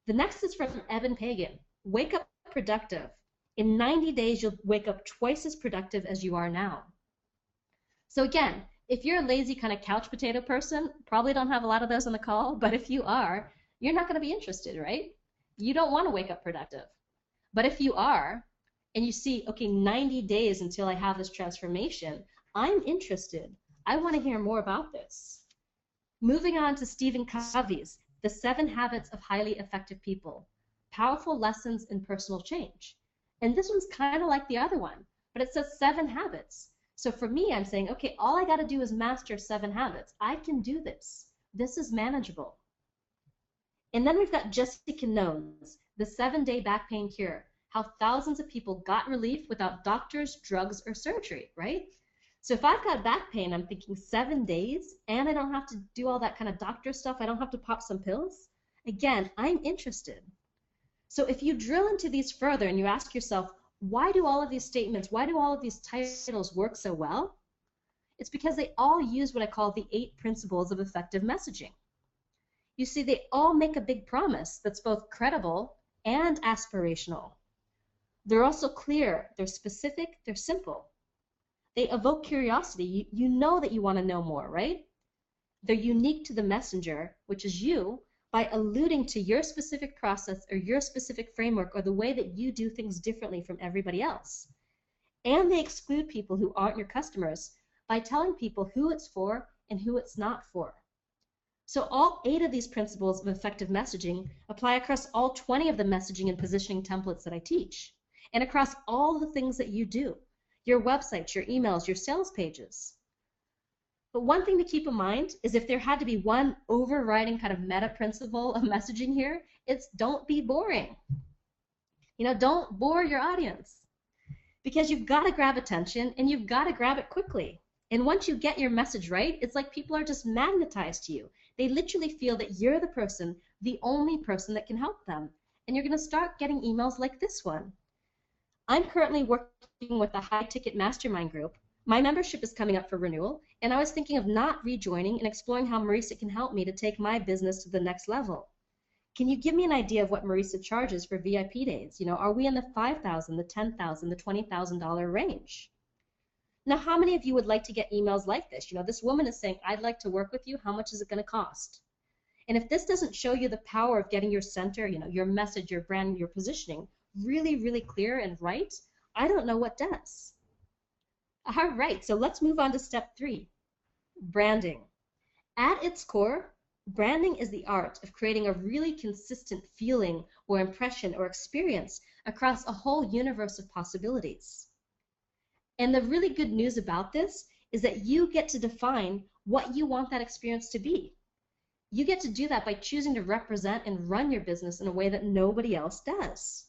The next is from Evan Pagan. Wake up productive. In 90 days, you'll wake up twice as productive as you are now. So again, if you're a lazy kind of couch potato person, probably don't have a lot of those on the call, but if you are, you're not going to be interested, right? You don't want to wake up productive. But if you are, and you see, okay, 90 days until I have this transformation, I'm interested. I want to hear more about this. Moving on to Stephen Covey's The 7 Habits of Highly Effective People, Powerful Lessons in Personal Change. And this one's kind of like the other one, but it says 7 habits. So for me, I'm saying, okay, all I got to do is master 7 habits. I can do this. This is manageable. And then we've got Jessica Nones, The 7-Day Back Pain Cure, how thousands of people got relief without doctors, drugs, or surgery, right? So if I've got back pain, I'm thinking 7 days, and I don't have to do all that kind of doctor stuff. I don't have to pop some pills. Again, I'm interested. So if you drill into these further and you ask yourself, why do all of these statements, why do all of these titles work so well? It's because they all use what I call the 8 principles of effective messaging. You see, they all make a big promise that's both credible and aspirational. They're also clear, they're specific, they're simple. They evoke curiosity. You know that you want to know more, right? They're unique to the messenger, which is you, by alluding to your specific process or your specific framework or the way that you do things differently from everybody else. And they exclude people who aren't your customers by telling people who it's for and who it's not for. So all 8 of these principles of effective messaging apply across all 20 of the messaging and positioning templates that I teach, and across all the things that you do, your websites, your emails, your sales pages. But one thing to keep in mind is if there had to be one overriding kind of meta principle of messaging here, it's don't be boring. You know, don't bore your audience. Because you've got to grab attention and you've got to grab it quickly. And once you get your message right, it's like people are just magnetized to you. They literally feel that you're the person, the only person that can help them. And you're going to start getting emails like this one. I'm currently working with a high-ticket mastermind group. My membership is coming up for renewal, and I was thinking of not rejoining and exploring how Marisa can help me to take my business to the next level. Can you give me an idea of what Marisa charges for VIP days? Are we in the $5,000, the $10,000, the $20,000 range? Now, how many of you would like to get emails like this? This woman is saying, I'd like to work with you. How much is it going to cost? And if this doesn't show you the power of getting your center, your message, your brand, your positioning really, really clear and right, I don't know what does. All right, so let's move on to step 3, branding. At its core, branding is the art of creating a really consistent feeling or impression or experience across a whole universe of possibilities. And the really good news about this is that you get to define what you want that experience to be. You get to do that by choosing to represent and run your business in a way that nobody else does.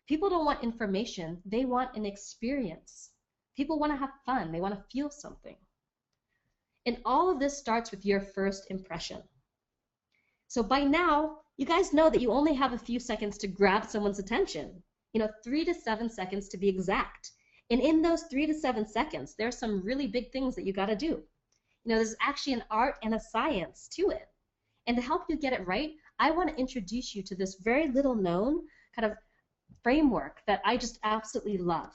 People don't want information, they want an experience. People want to have fun, they want to feel something. And all of this starts with your first impression. So by now, you guys know that you only have a few seconds to grab someone's attention. 3 to 7 seconds to be exact. And in those 3 to 7 seconds, there are some really big things that you got to do. There's actually an art and a science to it. And to help you get it right, I want to introduce you to this very little known kind of framework that I just absolutely love.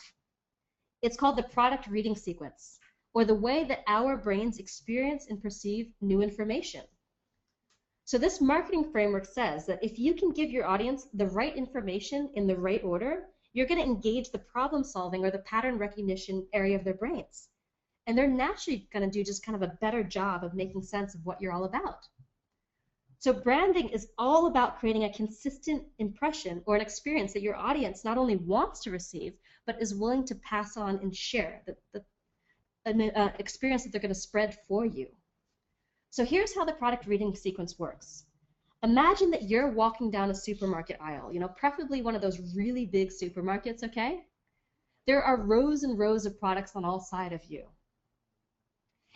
It's called the product reading sequence, or the way that our brains experience and perceive new information. So this marketing framework says that if you can give your audience the right information in the right order, you're going to engage the problem solving or the pattern recognition area of their brains. And they're naturally going to do just kind of a better job of making sense of what you're all about. So branding is all about creating a consistent impression or an experience that your audience not only wants to receive, but is willing to pass on and share, an experience that they're going to spread for you. So here's how the product reading sequence works. Imagine that you're walking down a supermarket aisle, preferably one of those really big supermarkets, okay? There are rows and rows of products on all sides of you.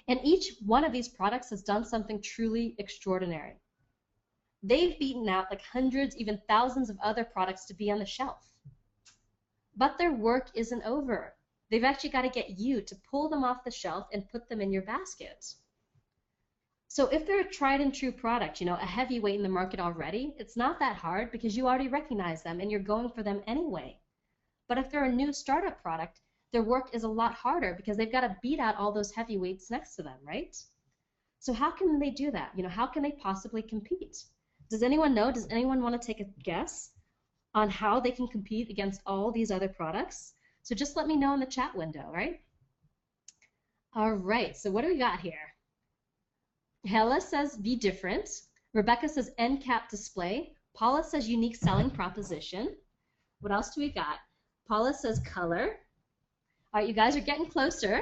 And each one of these products has done something truly extraordinary. They've beaten out like hundreds, even thousands of other products to be on the shelf. But their work isn't over. They've actually got to get you to pull them off the shelf and put them in your basket. So if they're a tried and true product, a heavyweight in the market already, it's not that hard because you already recognize them and you're going for them anyway. But if they're a new startup product, their work is a lot harder because they've got to beat out all those heavyweights next to them, right? So how can they do that? How can they possibly compete? Does anyone know? Does anyone want to take a guess on how they can compete against all these other products? So just let me know in the chat window, right? All right, so what do we got here? Hella says be different. Rebecca says end cap display. Paula says unique selling proposition. What else do we got? Paula says color. All right, you guys are getting closer.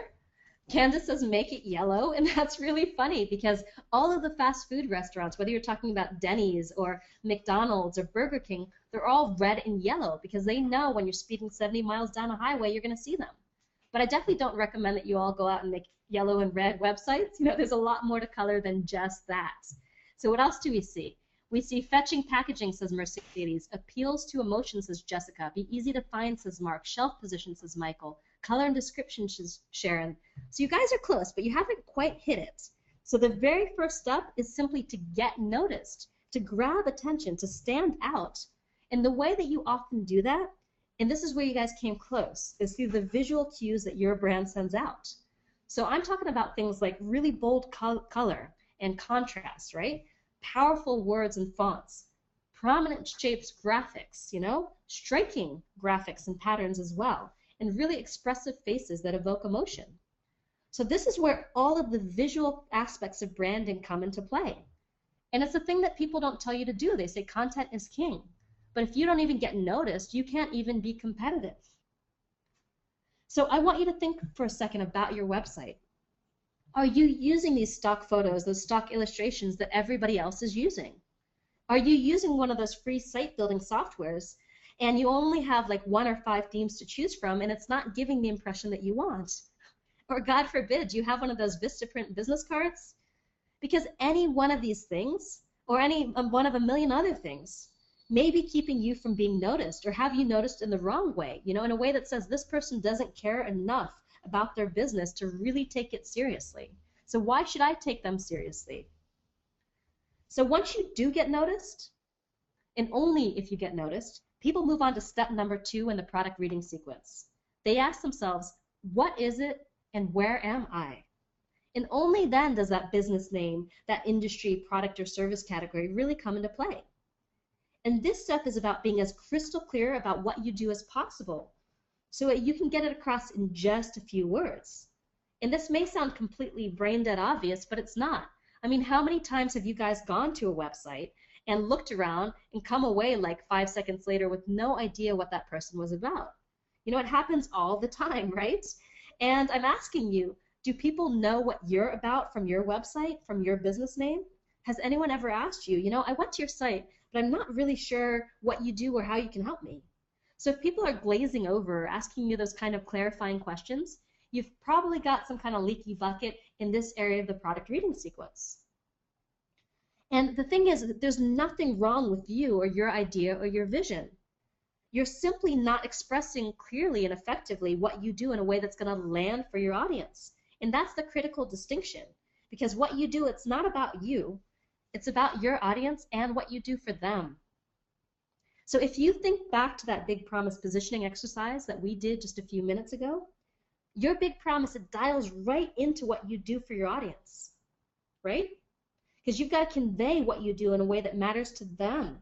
Candace says make it yellow, and that's really funny because all of the fast food restaurants, whether you're talking about Denny's or McDonald's or Burger King, they're all red and yellow because they know when you're speeding 70 miles down a highway, you're going to see them. But I definitely don't recommend that you all go out and make yellow and red websites. There's a lot more to color than just that. So what else do we see? We see fetching packaging, says Mercedes. Appeals to emotion, says Jessica. Be easy to find, says Mark. Shelf position, says Michael. Color and description, says Sharon. So you guys are close, but you haven't quite hit it. So the very first step is simply to get noticed, to grab attention, to stand out. And the way that you often do that, and this is where you guys came close, is through the visual cues that your brand sends out. So I'm talking about things like really bold color and contrast, right? Powerful words and fonts, prominent shapes, graphics, striking graphics and patterns as well, and really expressive faces that evoke emotion. So this is where all of the visual aspects of branding come into play. And it's the thing that people don't tell you to do. They say content is king. But if you don't even get noticed, you can't even be competitive. So I want you to think for a second about your website. Are you using these stock photos, those stock illustrations that everybody else is using? Are you using one of those free site building softwares and you only have like 1 or 5 themes to choose from and it's not giving the impression that you want? Or God forbid, you have one of those Vistaprint business cards? Because any one of these things, or any one of a million other things, may be keeping you from being noticed or have you noticed in the wrong way, in a way that says this person doesn't care enough about their business to really take it seriously. So why should I take them seriously? So once you do get noticed, and only if you get noticed, people move on to step number 2 in the product reading sequence. They ask themselves, what is it and where am I? And only then does that business name, that industry, product, or service category really come into play. And this step is about being as crystal clear about what you do as possible so that you can get it across in just a few words. And this may sound completely brain dead obvious, but it's not. I mean, how many times have you guys gone to a website and looked around and come away like 5 seconds later with no idea what that person was about? You know, it happens all the time, right? And I'm asking you, do people know what you're about from your website, from your business name? Has anyone ever asked you, you know, I went to your site, but I'm not really sure what you do or how you can help me? So if people are glazing over, asking you those kind of clarifying questions, you've probably got some kind of leaky bucket in this area of the product reading sequence. And the thing is that there's nothing wrong with you or your idea or your vision. You're simply not expressing clearly and effectively what you do in a way that's going to land for your audience. And that's the critical distinction, because what you do, it's not about you. It's about your audience and what you do for them. So if you think back to that big promise positioning exercise that we did just a few minutes ago, your big promise, it dials right into what you do for your audience, right? Because you've got to convey what you do in a way that matters to them,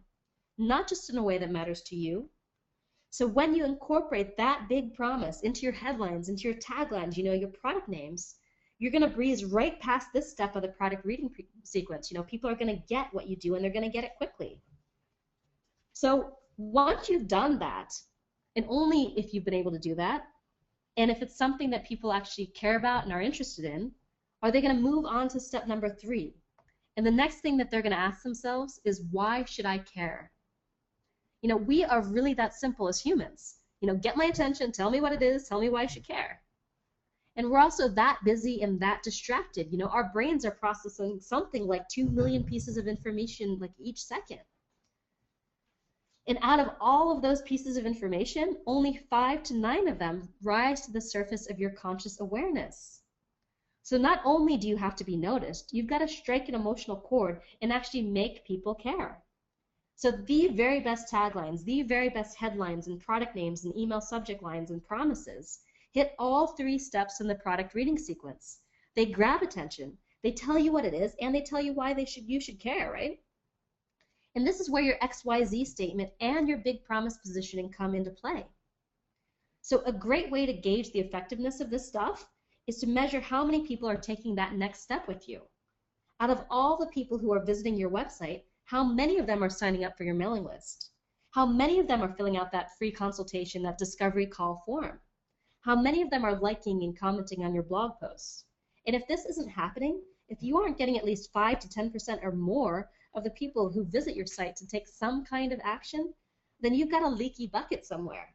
not just in a way that matters to you. So when you incorporate that big promise into your headlines, into your taglines, you know, your product names, you're going to breeze right past this step of the product reading sequence. You know, people are going to get what you do, and they're going to get it quickly. So once you've done that, and only if you've been able to do that, and if it's something that people actually care about and are interested in, are they going to move on to step number 3? And the next thing that they're going to ask themselves is, why should I care? You know, we are really that simple as humans. You know, get my attention, tell me what it is, tell me why I should care. And we're also that busy and that distracted. You know, our brains are processing something like 2 million pieces of information like each second. And out of all of those pieces of information, only 5 to 9 of them rise to the surface of your conscious awareness. So not only do you have to be noticed, you've got to strike an emotional chord and actually make people care. So the very best taglines, the very best headlines and product names and email subject lines and promises hit all 3 steps in the product reading sequence. They grab attention, they tell you what it is, and they tell you why you should care, right? And this is where your XYZ statement and your big promise positioning come into play. So a great way to gauge the effectiveness of this stuff is to measure how many people are taking that next step with you. Out of all the people who are visiting your website, how many of them are signing up for your mailing list? How many of them are filling out that free consultation, that discovery call form? How many of them are liking and commenting on your blog posts? And if this isn't happening, if you aren't getting at least 5 to 10% or more of the people who visit your site to take some kind of action, then you've got a leaky bucket somewhere.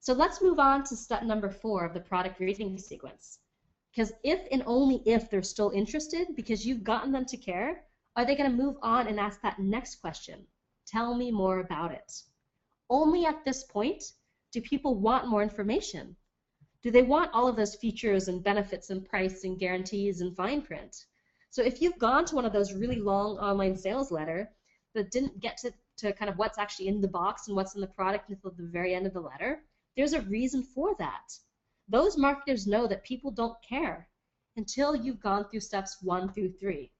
So let's move on to step number 4 of the product reading sequence. Because if and only if they're still interested, because you've gotten them to care, are they going to move on and ask that next question? Tell me more about it. Only at this point do people want more information. Do they want all of those features and benefits and price and guarantees and fine print? So if you've gone to one of those really long online sales letter that didn't get to kind of what's actually in the box and what's in the product until the very end of the letter, there's a reason for that. Those marketers know that people don't care until you've gone through steps 1 through 3.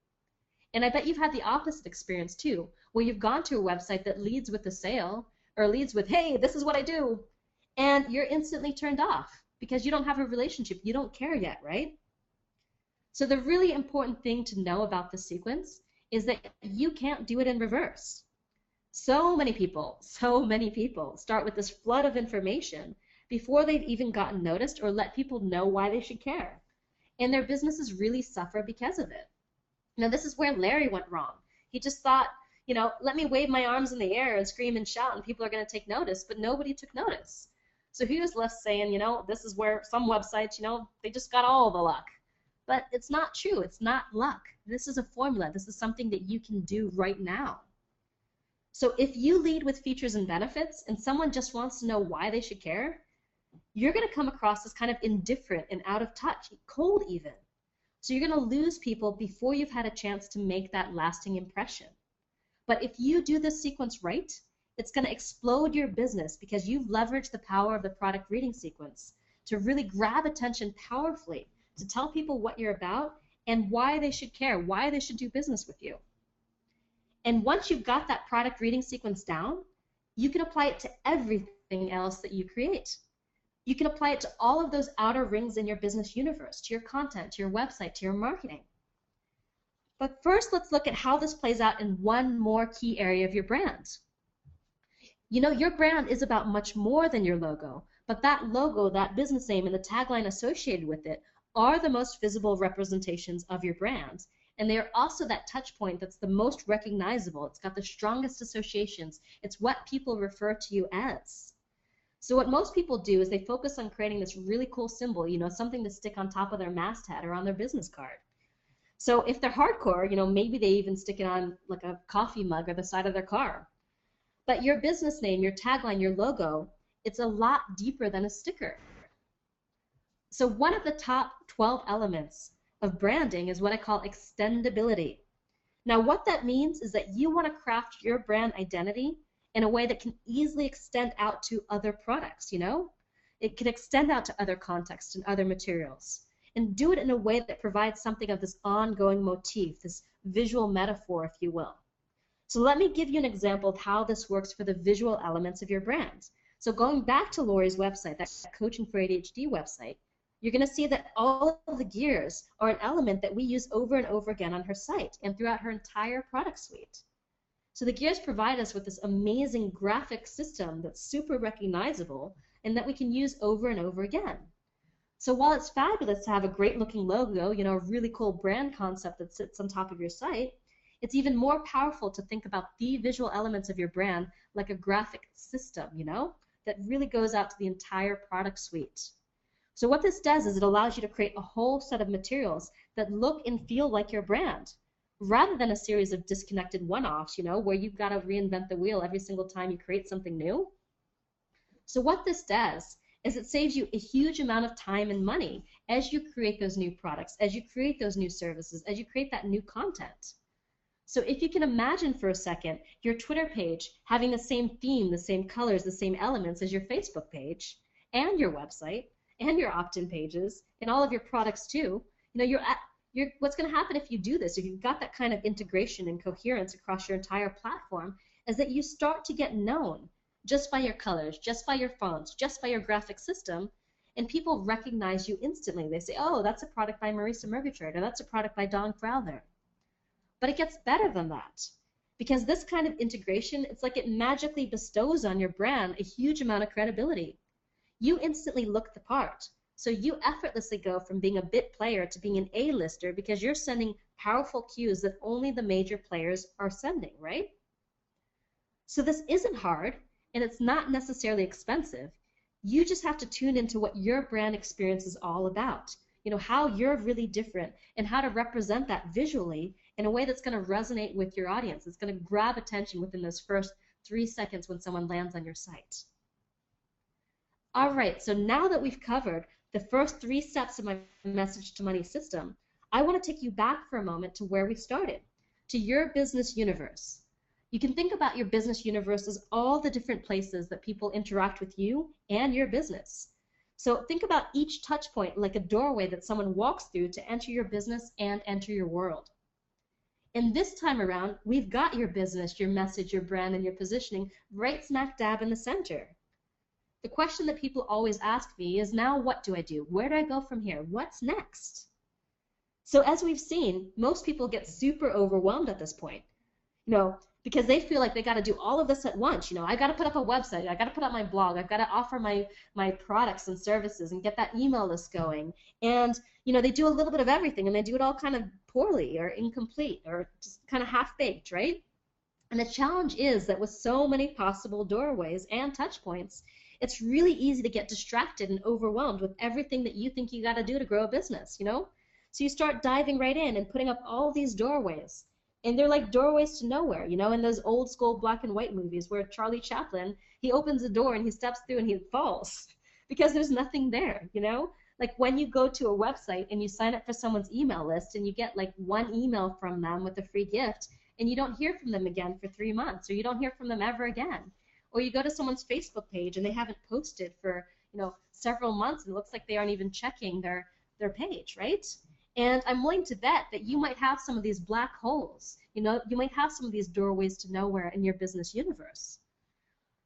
And I bet you've had the opposite experience too, where you've gone to a website that leads with the sale or leads with, hey, this is what I do, and you're instantly turned off because you don't have a relationship. You don't care yet, right? So the really important thing to know about this sequence is that you can't do it in reverse. So many people start with this flood of information before they've even gotten noticed or let people know why they should care. And their businesses really suffer because of it. Now, this is where Larry went wrong. He just thought, you know, let me wave my arms in the air and scream and shout and people are going to take notice, but nobody took notice. So he was left saying, you know, this is where some websites, you know, they just got all the luck. But it's not true. It's not luck. This is a formula. This is something that you can do right now. So if you lead with features and benefits and someone just wants to know why they should care, you're going to come across as kind of indifferent and out of touch, cold even. So you're going to lose people before you've had a chance to make that lasting impression. But if you do this sequence right, it's going to explode your business because you've leveraged the power of the product reading sequence to really grab attention powerfully, to tell people what you're about and why they should care, why they should do business with you. And once you've got that product reading sequence down, you can apply it to everything else that you create. You can apply it to all of those outer rings in your business universe, to your content, to your website, to your marketing. But first, let's look at how this plays out in one more key area of your brand. You know, your brand is about much more than your logo, but that logo, that business name, and the tagline associated with it are the most visible representations of your brand. And they are also that touch point that's the most recognizable. It's got the strongest associations. It's what people refer to you as. So what most people do is they focus on creating this really cool symbol, you know, something to stick on top of their masthead or on their business card. So if they're hardcore, you know, maybe they even stick it on like a coffee mug or the side of their car. But your business name, your tagline, your logo, it's a lot deeper than a sticker. So one of the top 12 elements of branding is what I call extendability. Now what that means is that you want to craft your brand identity in a way that can easily extend out to other products, you know? It can extend out to other contexts and other materials. And do it in a way that provides something of this ongoing motif, this visual metaphor, if you will. So let me give you an example of how this works for the visual elements of your brand. So going back to Lori's website, that Coaching for ADHD website, you're going to see that all of the gears are an element that we use over and over again on her site and throughout her entire product suite. So the gears provide us with this amazing graphic system that's super recognizable and that we can use over and over again. So while it's fabulous to have a great looking logo, you know, a really cool brand concept that sits on top of your site, it's even more powerful to think about the visual elements of your brand like a graphic system, you know, that really goes out to the entire product suite. So what this does is it allows you to create a whole set of materials that look and feel like your brand, rather than a series of disconnected one-offs, you know, where you've got to reinvent the wheel every single time you create something new. So what this does is it saves you a huge amount of time and money as you create those new products, as you create those new services, as you create that new content. So if you can imagine for a second your Twitter page having the same theme, the same colors, the same elements as your Facebook page and your website and your opt-in pages and all of your products too, you know, what's going to happen if you do this, if you've got that kind of integration and coherence across your entire platform, is that you start to get known just by your colors, just by your fonts, just by your graphic system, and people recognize you instantly. They say, oh, that's a product by Marisa Murgatroyd, or that's a product by Don Crowther. But it gets better than that, because this kind of integration, it's like it magically bestows on your brand a huge amount of credibility. You instantly look the part. So you effortlessly go from being a bit player to being an A-lister because you're sending powerful cues that only the major players are sending, right? So this isn't hard, and it's not necessarily expensive. You just have to tune into what your brand experience is all about. You know, how you're really different and how to represent that visually in a way that's going to resonate with your audience. It's going to grab attention within those first 3 seconds when someone lands on your site. All right, so now that we've covered the first 3 steps of my message to money system, I want to take you back for a moment to where we started, to your business universe. You can think about your business universe as all the different places that people interact with you and your business. So think about each touch point like a doorway that someone walks through to enter your business and enter your world. And this time around, we've got your business, your message, your brand, and your positioning right smack dab in the center. The question that people always ask me is, now what do I do? Where do I go from here? What's next? So as we've seen, most people get super overwhelmed at this point, you know, because they feel like they got to do all of this at once. You know, I got to put up a website, I got to put up my blog, I've got to offer my products and services and get that email list going. And, you know, they do a little bit of everything, and they do it all kind of poorly or incomplete or just kind of half-baked, right? And the challenge is that with so many possible doorways and touch points, it's really easy to get distracted and overwhelmed with everything that you think you got to do to grow a business, you know? So you start diving right in and putting up all these doorways. And they're like doorways to nowhere, you know, in those old school black and white movies where Charlie Chaplin, he opens a door and he steps through and he falls because there's nothing there, you know? Like when you go to a website and you sign up for someone's email list and you get like 1 email from them with a free gift, and you don't hear from them again for 3 months, or you don't hear from them ever again. Or you go to someone's Facebook page and they haven't posted for, several months, and it looks like they aren't even checking their page, right? And I'm willing to bet that you might have some of these black holes. You might have some of these doorways to nowhere in your business universe.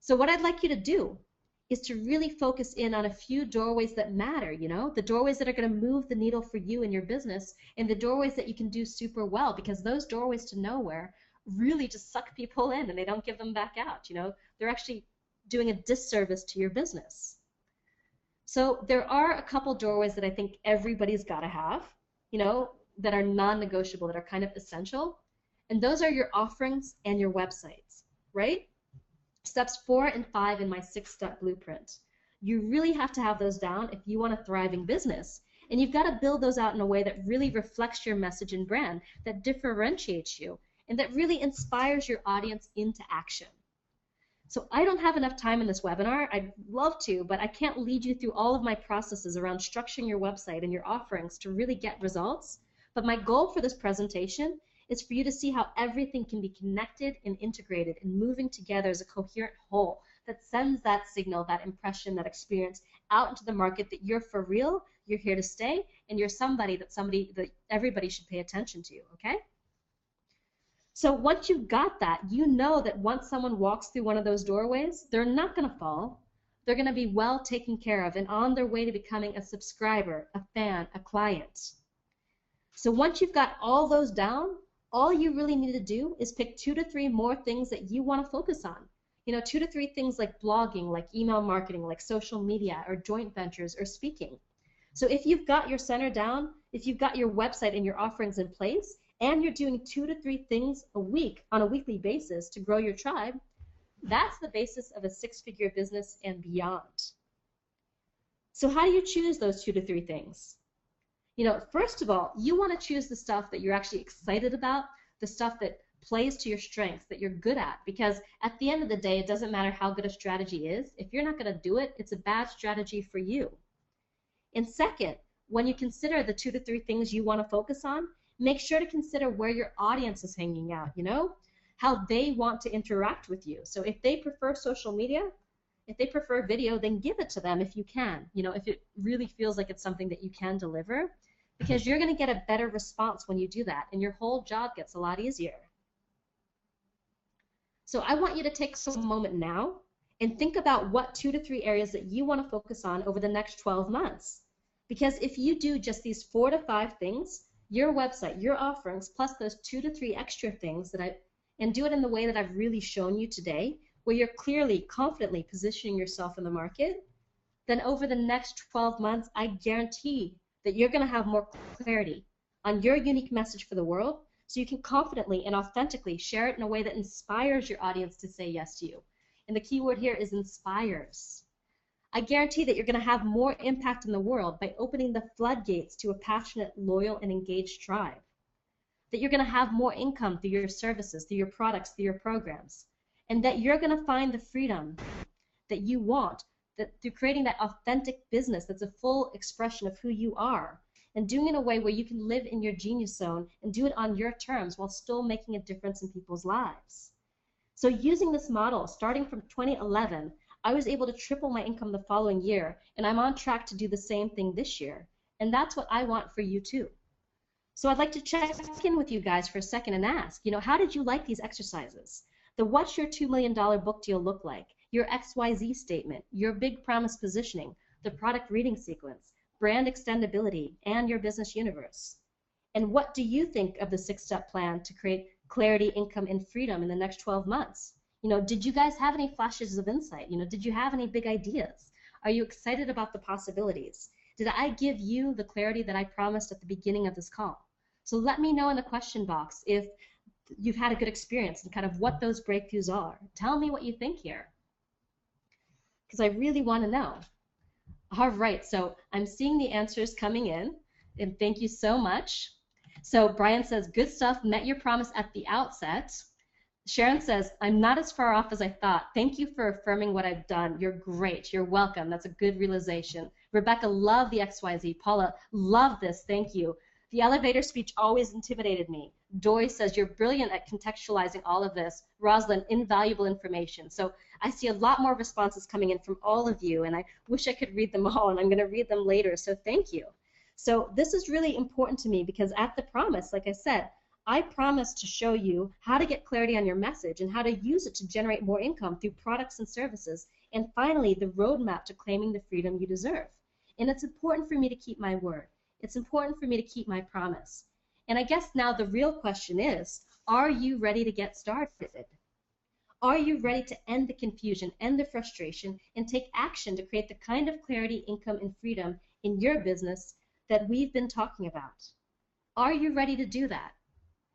So what I'd like you to do is to really focus in on a few doorways that matter, the doorways that are going to move the needle for you and your business, and the doorways that you can do super well, because those doorways to nowhere really just suck people in and they don't give them back out. They're actually doing a disservice to your business. So there are a couple doorways that I think everybody's got to have, that are non-negotiable, that are kind of essential, and those are your offerings and your websites, right? Steps 4 and 5 in my 6-step blueprint. You really have to have those down if you want a thriving business, and you've got to build those out in a way that really reflects your message and brand, that differentiates you, and that really inspires your audience into action. So I don't have enough time in this webinar. I'd love to, but I can't lead you through all of my processes around structuring your website and your offerings to really get results. But my goal for this presentation is for you to see how everything can be connected and integrated and moving together as a coherent whole that sends that signal, that impression, that experience out into the market that you're for real, you're here to stay, and you're somebody that everybody should pay attention to, okay? So once you've got that, you know that once someone walks through one of those doorways, they're not going to fall. They're going to be well taken care of and on their way to becoming a subscriber, a fan, a client. So once you've got all those down, all you really need to do is pick 2 to 3 more things that you want to focus on. 2 to 3 things like blogging, like email marketing, like social media, or joint ventures, or speaking. So if you've got your center down, if you've got your website and your offerings in place, and you're doing 2 to 3 things a week on a weekly basis to grow your tribe, that's the basis of a 6-figure business and beyond. So how do you choose those 2 to 3 things? First of all, you want to choose the stuff that you're actually excited about, the stuff that plays to your strengths, that you're good at, because at the end of the day, it doesn't matter how good a strategy is. If you're not going to do it, it's a bad strategy for you. And second, when you consider the 2 to 3 things you want to focus on, make sure to consider where your audience is hanging out, how they want to interact with you. So if they prefer social media, if they prefer video, then give it to them if you can, if it really feels like it's something that you can deliver, because you're going to get a better response when you do that, and your whole job gets a lot easier. So I want you to take some moment now and think about what 2 to 3 areas that you want to focus on over the next 12 months. Because if you do just these 4 to 5 things, your website, your offerings, plus those 2 to 3 extra things and do it in the way that I've really shown you today, where you're clearly, confidently positioning yourself in the market, then over the next 12 months, I guarantee that you're going to have more clarity on your unique message for the world, so you can confidently and authentically share it in a way that inspires your audience to say yes to you. And the key word here is inspires. I guarantee that you're going to have more impact in the world by opening the floodgates to a passionate, loyal, and engaged tribe. That you're going to have more income through your services, through your products, through your programs. And that you're going to find the freedom that you want through creating that authentic business that's a full expression of who you are, and doing it in a way where you can live in your genius zone and do it on your terms while still making a difference in people's lives. So using this model, starting from 2011, I was able to triple my income the following year, and I'm on track to do the same thing this year. And that's what I want for you too. So I'd like to check in with you guys for a second and ask, how did you like these exercises? The what's your $2 million book deal look like? Your XYZ statement, your big promise positioning, the product reading sequence, brand extendability, and your business universe. And what do you think of the 6-step plan to create clarity, income, and freedom in the next 12 months? Did you guys have any flashes of insight? Did you have any big ideas? Are you excited about the possibilities? Did I give you the clarity that I promised at the beginning of this call? So let me know in the question box if you've had a good experience and kind of what those breakthroughs are. Tell me what you think here, because I really want to know. All right, so I'm seeing the answers coming in, and thank you so much. So Brian says, good stuff, met your promise at the outset. Sharon says, I'm not as far off as I thought. Thank you for affirming what I've done. You're great. You're welcome. That's a good realization. Rebecca, love the XYZ. Paula, love this. Thank you. The elevator speech always intimidated me. Doy says, you're brilliant at contextualizing all of this. Rosalind, invaluable information. So I see a lot more responses coming in from all of you, and I wish I could read them all, and I'm going to read them later, so thank you. So this is really important to me because at the promise, like I said, I promise to show you how to get clarity on your message and how to use it to generate more income through products and services, and finally, the roadmap to claiming the freedom you deserve. And it's important for me to keep my word. It's important for me to keep my promise. And I guess now the real question is, are you ready to get started? Are you ready to end the confusion, end the frustration, and take action to create the kind of clarity, income, and freedom in your business that we've been talking about? Are you ready to do that?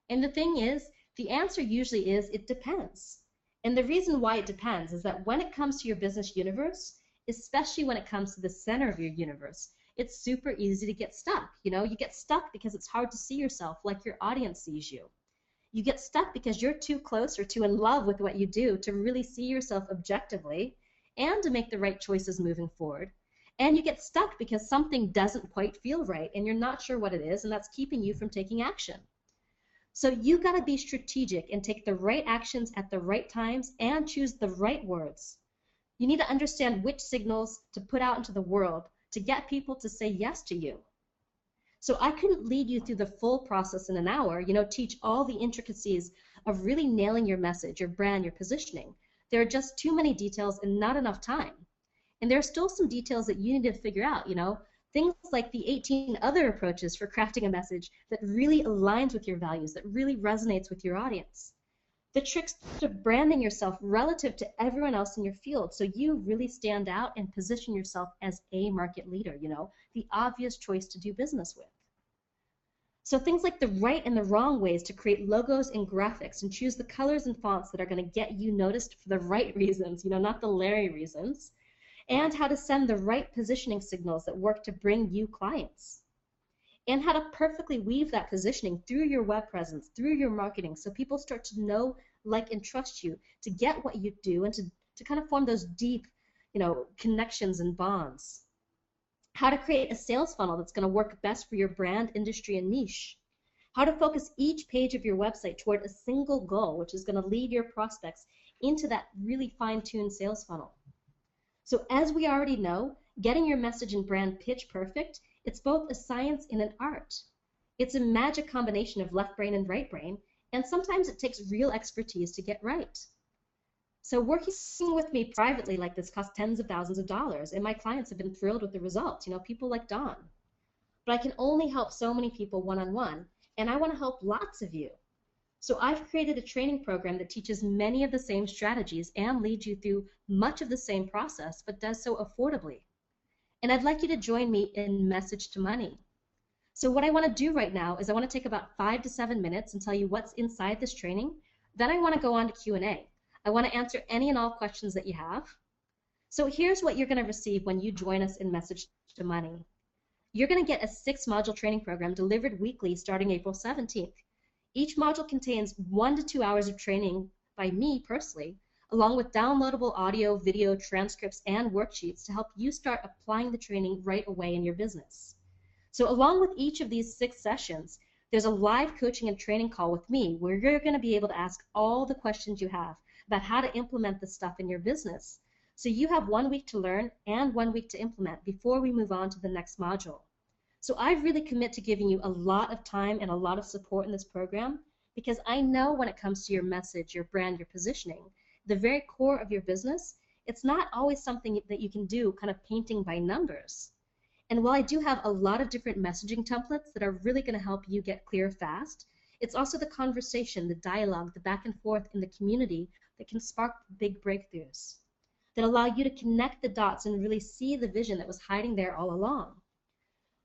And the thing is, the answer usually is, it depends. And the reason why it depends is that when it comes to your business universe, especially when it comes to the center of your universe, it's super easy to get stuck. You know, you get stuck because it's hard to see yourself like your audience sees you. You get stuck because you're too close or too in love with what you do to really see yourself objectively and to make the right choices moving forward. And you get stuck because something doesn't quite feel right and you're not sure what it is, and that's keeping you from taking action. So you got to be strategic and take the right actions at the right times and choose the right words. You need to understand which signals to put out into the world to get people to say yes to you. So I couldn't lead you through the full process in an hour, you know, teach all the intricacies of really nailing your message, your brand, your positioning. There are just too many details and not enough time. And there are still some details that you need to figure out, you know, things like the 18 other approaches for crafting a message that really aligns with your values, that really resonates with your audience. The tricks to branding yourself relative to everyone else in your field so you really stand out and position yourself as a market leader, you know, the obvious choice to do business with. So things like the right and the wrong ways to create logos and graphics and choose the colors and fonts that are going to get you noticed for the right reasons, you know, not the Larry reasons, and how to send the right positioning signals that work to bring you clients. And how to perfectly weave that positioning through your web presence, through your marketing, so people start to know, like, and trust you to get what you do and to kind of form those deep, you know, connections and bonds. How to create a sales funnel that's going to work best for your brand, industry, and niche. How to focus each page of your website toward a single goal, which is going to lead your prospects into that really fine-tuned sales funnel. So as we already know, getting your message and brand pitch perfect, it's both a science and an art. It's a magic combination of left brain and right brain, and sometimes it takes real expertise to get right. So working with me privately like this costs tens of thousands of dollars, and my clients have been thrilled with the results, you know, people like Don. But I can only help so many people one-on-one, and I want to help lots of you. So I've created a training program that teaches many of the same strategies and leads you through much of the same process, but does so affordably. And I'd like you to join me in Message to Money. So what I want to do right now is I want to take about 5 to 7 minutes and tell you what's inside this training. Then I want to go on to Q&A. I want to answer any and all questions that you have. So here's what you're going to receive when you join us in Message to Money. You're going to get a 6-module training program delivered weekly starting April 17th. Each module contains 1 to 2 hours of training by me personally, along with downloadable audio, video, transcripts, and worksheets to help you start applying the training right away in your business. So along with each of these 6 sessions, there's a live coaching and training call with me where you're going to be able to ask all the questions you have about how to implement this stuff in your business. So you have 1 week to learn and 1 week to implement before we move on to the next module. So I really commit to giving you a lot of time and a lot of support in this program because I know when it comes to your message, your brand, your positioning, the very core of your business, it's not always something that you can do kind of painting by numbers. And while I do have a lot of different messaging templates that are really going to help you get clear fast, it's also the conversation, the dialogue, the back and forth in the community that can spark big breakthroughs, that allow you to connect the dots and really see the vision that was hiding there all along.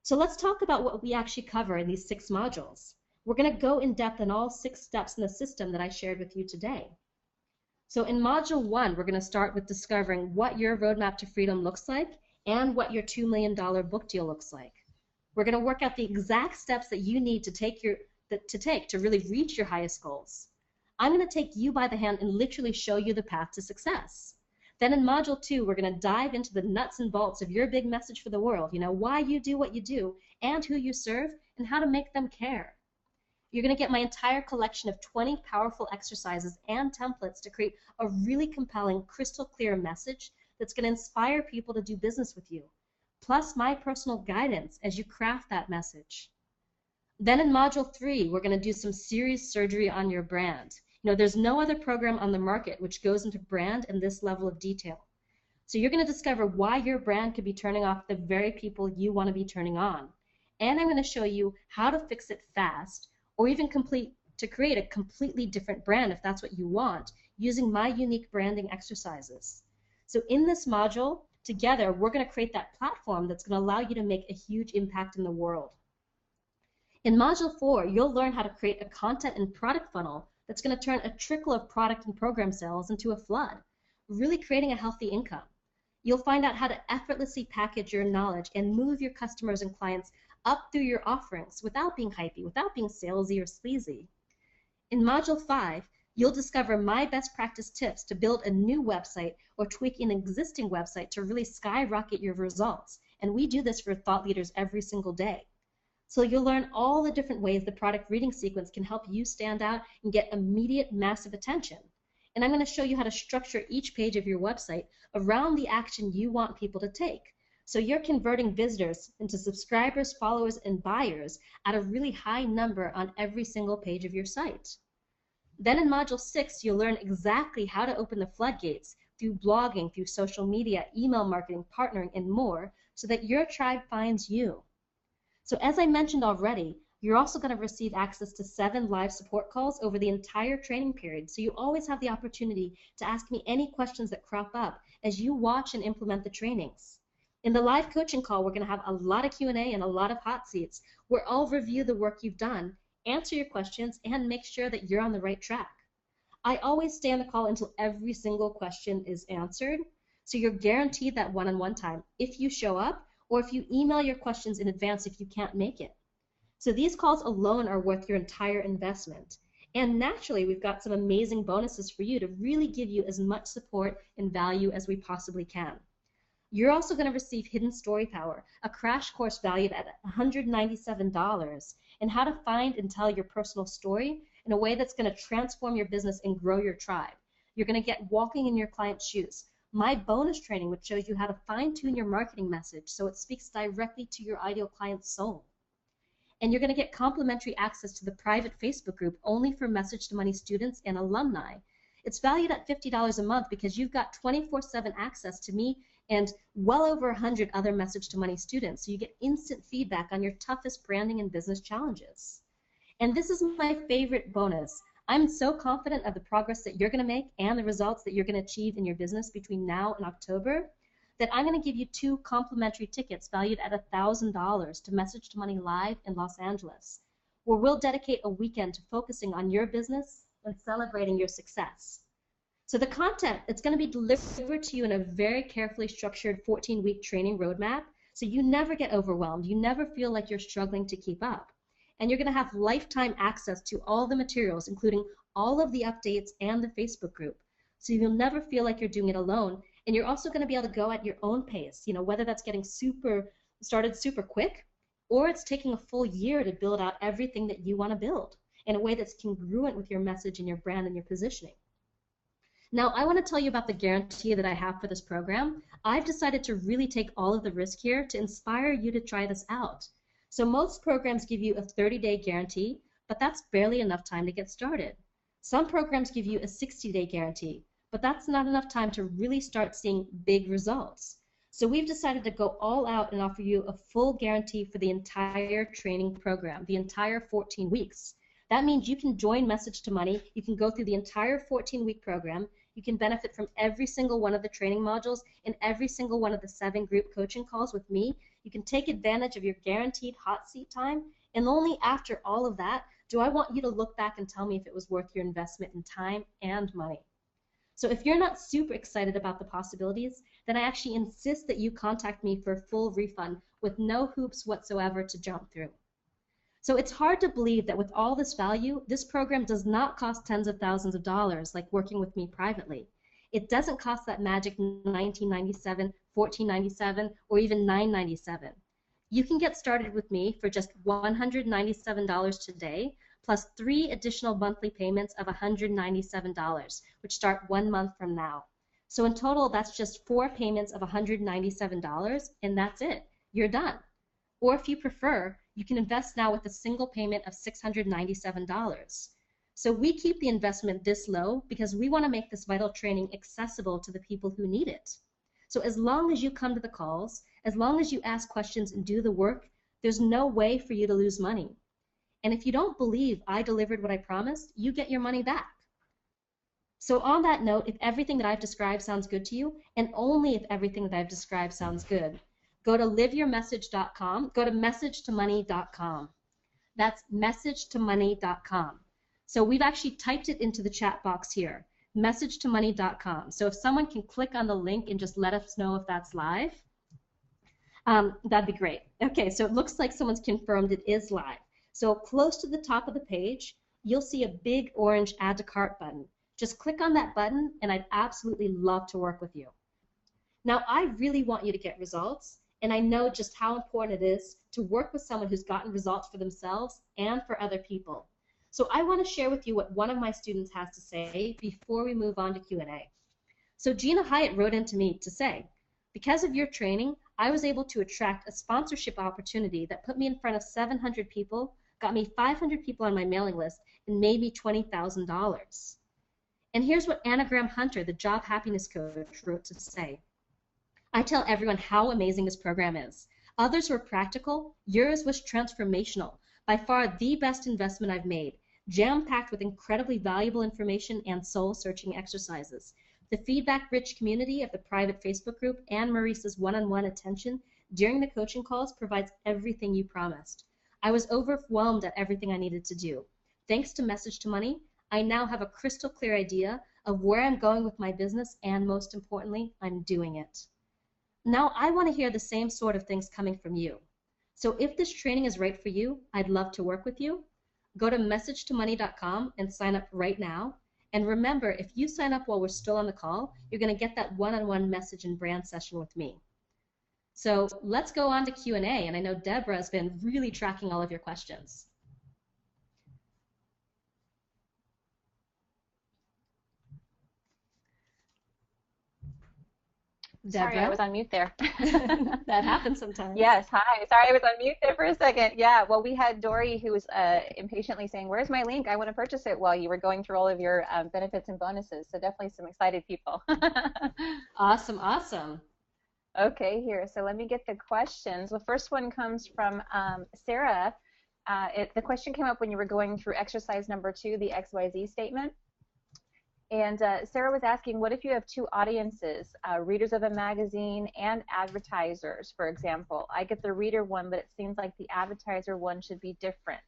So let's talk about what we actually cover in these 6 modules. We're going to go in depth on all 6 steps in the system that I shared with you today. So in Module 1, we're going to start with discovering what your roadmap to freedom looks like and what your $2 million book deal looks like. We're going to work out the exact steps that you need to take to really reach your highest goals. I'm going to take you by the hand and literally show you the path to success. Then in Module 2, we're going to dive into the nuts and bolts of your big message for the world, you know, why you do what you do and who you serve and how to make them care. You're going to get my entire collection of 20 powerful exercises and templates to create a really compelling, crystal clear message that's going to inspire people to do business with you, plus my personal guidance as you craft that message. Then in Module 3, we're going to do some serious surgery on your brand. There's no other program on the market which goes into brand in this level of detail. So you're going to discover why your brand could be turning off the very people you want to be turning on. And I'm going to show you how to fix it fast, or even create a completely different brand if that's what you want, using my unique branding exercises. So in this module, together, we're going to create that platform that's going to allow you to make a huge impact in the world. In Module 4, you'll learn how to create a content and product funnel that's going to turn a trickle of product and program sales into a flood, really creating a healthy income. You'll find out how to effortlessly package your knowledge and move your customers and clients up through your offerings without being hypey, without being salesy or sleazy. In Module 5, you'll discover my best practice tips to build a new website or tweak an existing website to really skyrocket your results. And we do this for thought leaders every single day. So you'll learn all the different ways the product reading sequence can help you stand out and get immediate, massive attention. And I'm going to show you how to structure each page of your website around the action you want people to take. So you're converting visitors into subscribers, followers, and buyers at a really high number on every single page of your site. Then in Module 6, you'll learn exactly how to open the floodgates through blogging, through social media, email marketing, partnering, and more, so that your tribe finds you. So as I mentioned already, you're also going to receive access to 7 live support calls over the entire training period, so you always have the opportunity to ask me any questions that crop up as you watch and implement the trainings. In the live coaching call, we're going to have a lot of Q&A and a lot of hot seats where I'll review the work you've done, answer your questions, and make sure that you're on the right track. I always stay on the call until every single question is answered, so you're guaranteed that one-on-one time if you show up, or if you email your questions in advance if you can't make it. So these calls alone are worth your entire investment. And naturally, we've got some amazing bonuses for you to really give you as much support and value as we possibly can. You're also going to receive Hidden Story Power, a crash course valued at $197, and how to find and tell your personal story in a way that's going to transform your business and grow your tribe. You're going to get walking in your client's shoes. My bonus training, which shows you how to fine-tune your marketing message so it speaks directly to your ideal client's soul. And you're going to get complimentary access to the private Facebook group only for Message to Money students and alumni. It's valued at $50 a month because you've got 24/7 access to me and well over 100 other Message to Money students, so you get instant feedback on your toughest branding and business challenges. And this is my favorite bonus. I'm so confident of the progress that you're going to make and the results that you're going to achieve in your business between now and October that I'm going to give you 2 complimentary tickets valued at $1,000 to Message to Money Live in Los Angeles, where we'll dedicate a weekend to focusing on your business and celebrating your success. So the content, it's going to be delivered to you in a very carefully structured 14-week training roadmap, so you never get overwhelmed. You never feel like you're struggling to keep up. And you're going to have lifetime access to all the materials, including all of the updates and the Facebook group. So you'll never feel like you're doing it alone. And you're also going to be able to go at your own pace, whether that's getting started super quick, or it's taking a full year to build out everything that you want to build in a way that's congruent with your message and your brand and your positioning. Now, I want to tell you about the guarantee that I have for this program. I've decided to really take all of the risk here to inspire you to try this out. So most programs give you a 30-day guarantee, but that's barely enough time to get started. Some programs give you a 60-day guarantee, but that's not enough time to really start seeing big results. So we've decided to go all out and offer you a full guarantee for the entire training program, the entire 14 weeks. That means you can join Message to Money, you can go through the entire 14-week program, you can benefit from every single one of the training modules and every single one of the 7 group coaching calls with me. You can take advantage of your guaranteed hot seat time, and only after all of that do I want you to look back and tell me if it was worth your investment in time and money. So if you're not super excited about the possibilities, then I actually insist that you contact me for a full refund with no hoops whatsoever to jump through. So it's hard to believe that with all this value, this program does not cost tens of thousands of dollars like working with me privately. It doesn't cost that magic $19.97, $14.97, or even $9.97. You can get started with me for just $197 today, plus 3 additional monthly payments of $197, which start 1 month from now. So in total, that's just 4 payments of $197, and that's it. You're done. Or if you prefer, you can invest now with a single payment of $697. So we keep the investment this low because we want to make this vital training accessible to the people who need it. So as long as you come to the calls, as long as you ask questions and do the work, there's no way for you to lose money. And if you don't believe I delivered what I promised, you get your money back. So on that note, if everything that I've described sounds good to you, and only if everything that I've described sounds good, go to liveyourmessage.com, go to messagetomoney.com. That's messagetomoney.com. So we've actually typed it into the chat box here, messagetomoney.com. So if someone can click on the link and just let us know if that's live, that'd be great. Okay, so it looks like someone's confirmed it is live. So close to the top of the page, you'll see a big orange Add to Cart button. Just click on that button, and I'd absolutely love to work with you. Now, I really want you to get results, and I know just how important it is to work with someone who's gotten results for themselves and for other people. So I want to share with you what one of my students has to say before we move on to Q&A. So Gina Hyatt wrote into me to say, because of your training, I was able to attract a sponsorship opportunity that put me in front of 700 people, got me 500 people on my mailing list, and made me $20,000. And here's what Anagram Hunter, the job happiness coach, wrote to say. I tell everyone how amazing this program is. Others were practical. Yours was transformational. By far the best investment I've made, jam-packed with incredibly valuable information and soul-searching exercises. The feedback-rich community of the private Facebook group and Marisa's one-on-one attention during the coaching calls provides everything you promised. I was overwhelmed at everything I needed to do. Thanks to Message to Money, I now have a crystal clear idea of where I'm going with my business, and most importantly, I'm doing it. Now I want to hear the same sort of things coming from you. So if this training is right for you, I'd love to work with you. Go to messagetomoney.com and sign up right now. And remember, if you sign up while we're still on the call, you're going to get that one-on-one message and brand session with me. So let's go on to Q&A, and I know Deborah has been really tracking all of your questions. Deborah? Sorry, I was on mute there. That happens sometimes. Yes, hi. Sorry, I was on mute there for a second. Yeah, well, we had Dory who was impatiently saying, where's my link? I want to purchase it, while you were going through all of your benefits and bonuses. So definitely some excited people. Awesome, awesome. Okay, here. So let me get the questions. The first one comes from Sarah. The question came up when you were going through exercise number 2, the XYZ statement. And Sarah was asking, what if you have 2 audiences, readers of a magazine and advertisers, for example? I get the reader one, but it seems like the advertiser one should be different.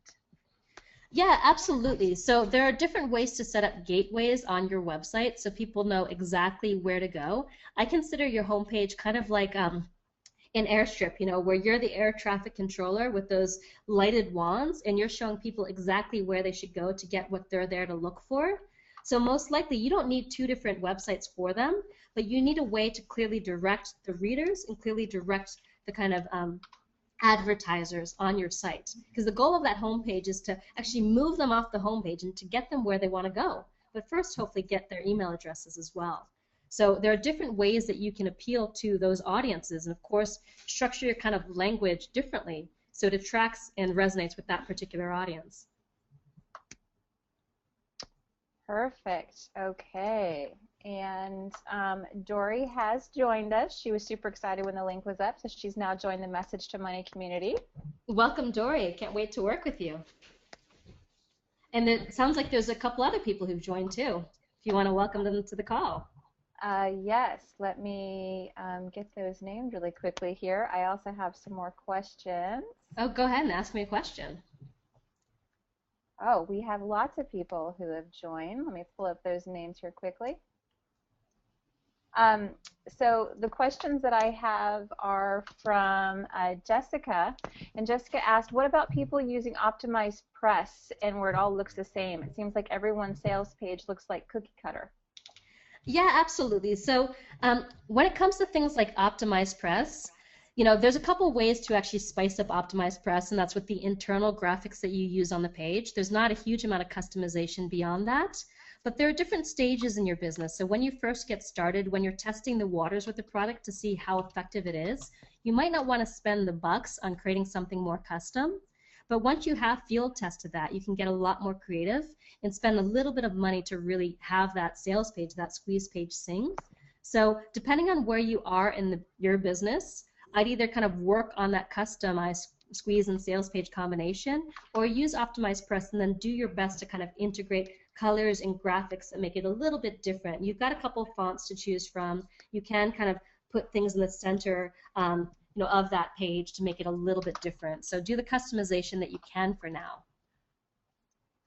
Yeah, absolutely. So there are different ways to set up gateways on your website so people know exactly where to go. I consider your homepage kind of like an airstrip, you know, where you're the air traffic controller with those lighted wands, and you're showing people exactly where they should go to get what they're there to look for. So most likely you don't need 2 different websites for them, but you need a way to clearly direct the readers and clearly direct the kind of advertisers on your site. Because the goal of that homepage is to actually move them off the homepage and to get them where they want to go. But first, hopefully, get their email addresses as well. So there are different ways that you can appeal to those audiences, and of course, structure your kind of language differently so it attracts and resonates with that particular audience. Perfect. Okay. And Dory has joined us. She was super excited when the link was up, so she's now joined the Message to Money community. Welcome, Dory. Can't wait to work with you. And it sounds like there's a couple other people who've joined too, if you want to welcome them to the call. Yes. Let me get those named really quickly here. I also have some more questions. Oh, go ahead and ask me a question. Oh, we have lots of people who have joined. Let me pull up those names here quickly. So the questions that I have are from Jessica, and Jessica asked, what about people using optimized press and where it all looks the same? It seems like everyone's sales page looks like cookie cutter. Yeah, absolutely. So when it comes to things like optimized press, There's a couple ways to actually spice up optimized press, and that's with the internal graphics that you use on the page. There's not a huge amount of customization beyond that, but there are different stages in your business. So when you first get started, when you're testing the waters with the product to see how effective it is, you might not want to spend the bucks on creating something more custom. But once you have field tested that, you can get a lot more creative and spend a little bit of money to really have that sales page, that squeeze page sing. So depending on where you are in your business, I'd either kind of work on that customized squeeze and sales page combination, or use optimized press and then do your best to kind of integrate colors and graphics that make it a little bit different. You've got a couple fonts to choose from. You can kind of put things in the center of that page to make it a little bit different. So do the customization that you can for now.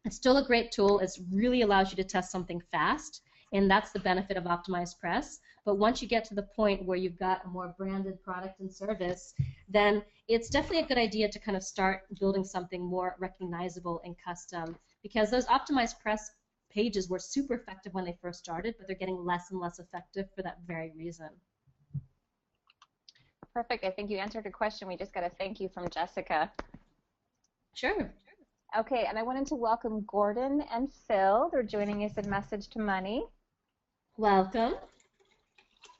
It's still a great tool. It really allows you to test something fast, and that's the benefit of optimized press. But once you get to the point where you've got a more branded product and service, then it's definitely a good idea to kind of start building something more recognizable and custom, because those optimized press pages were super effective when they first started, but they're getting less and less effective for that very reason. Perfect. I think you answered a question. We just got a thank you from Jessica. Sure. Okay, and I wanted to welcome Gordon and Phil. They're joining us in Message to Money. Welcome.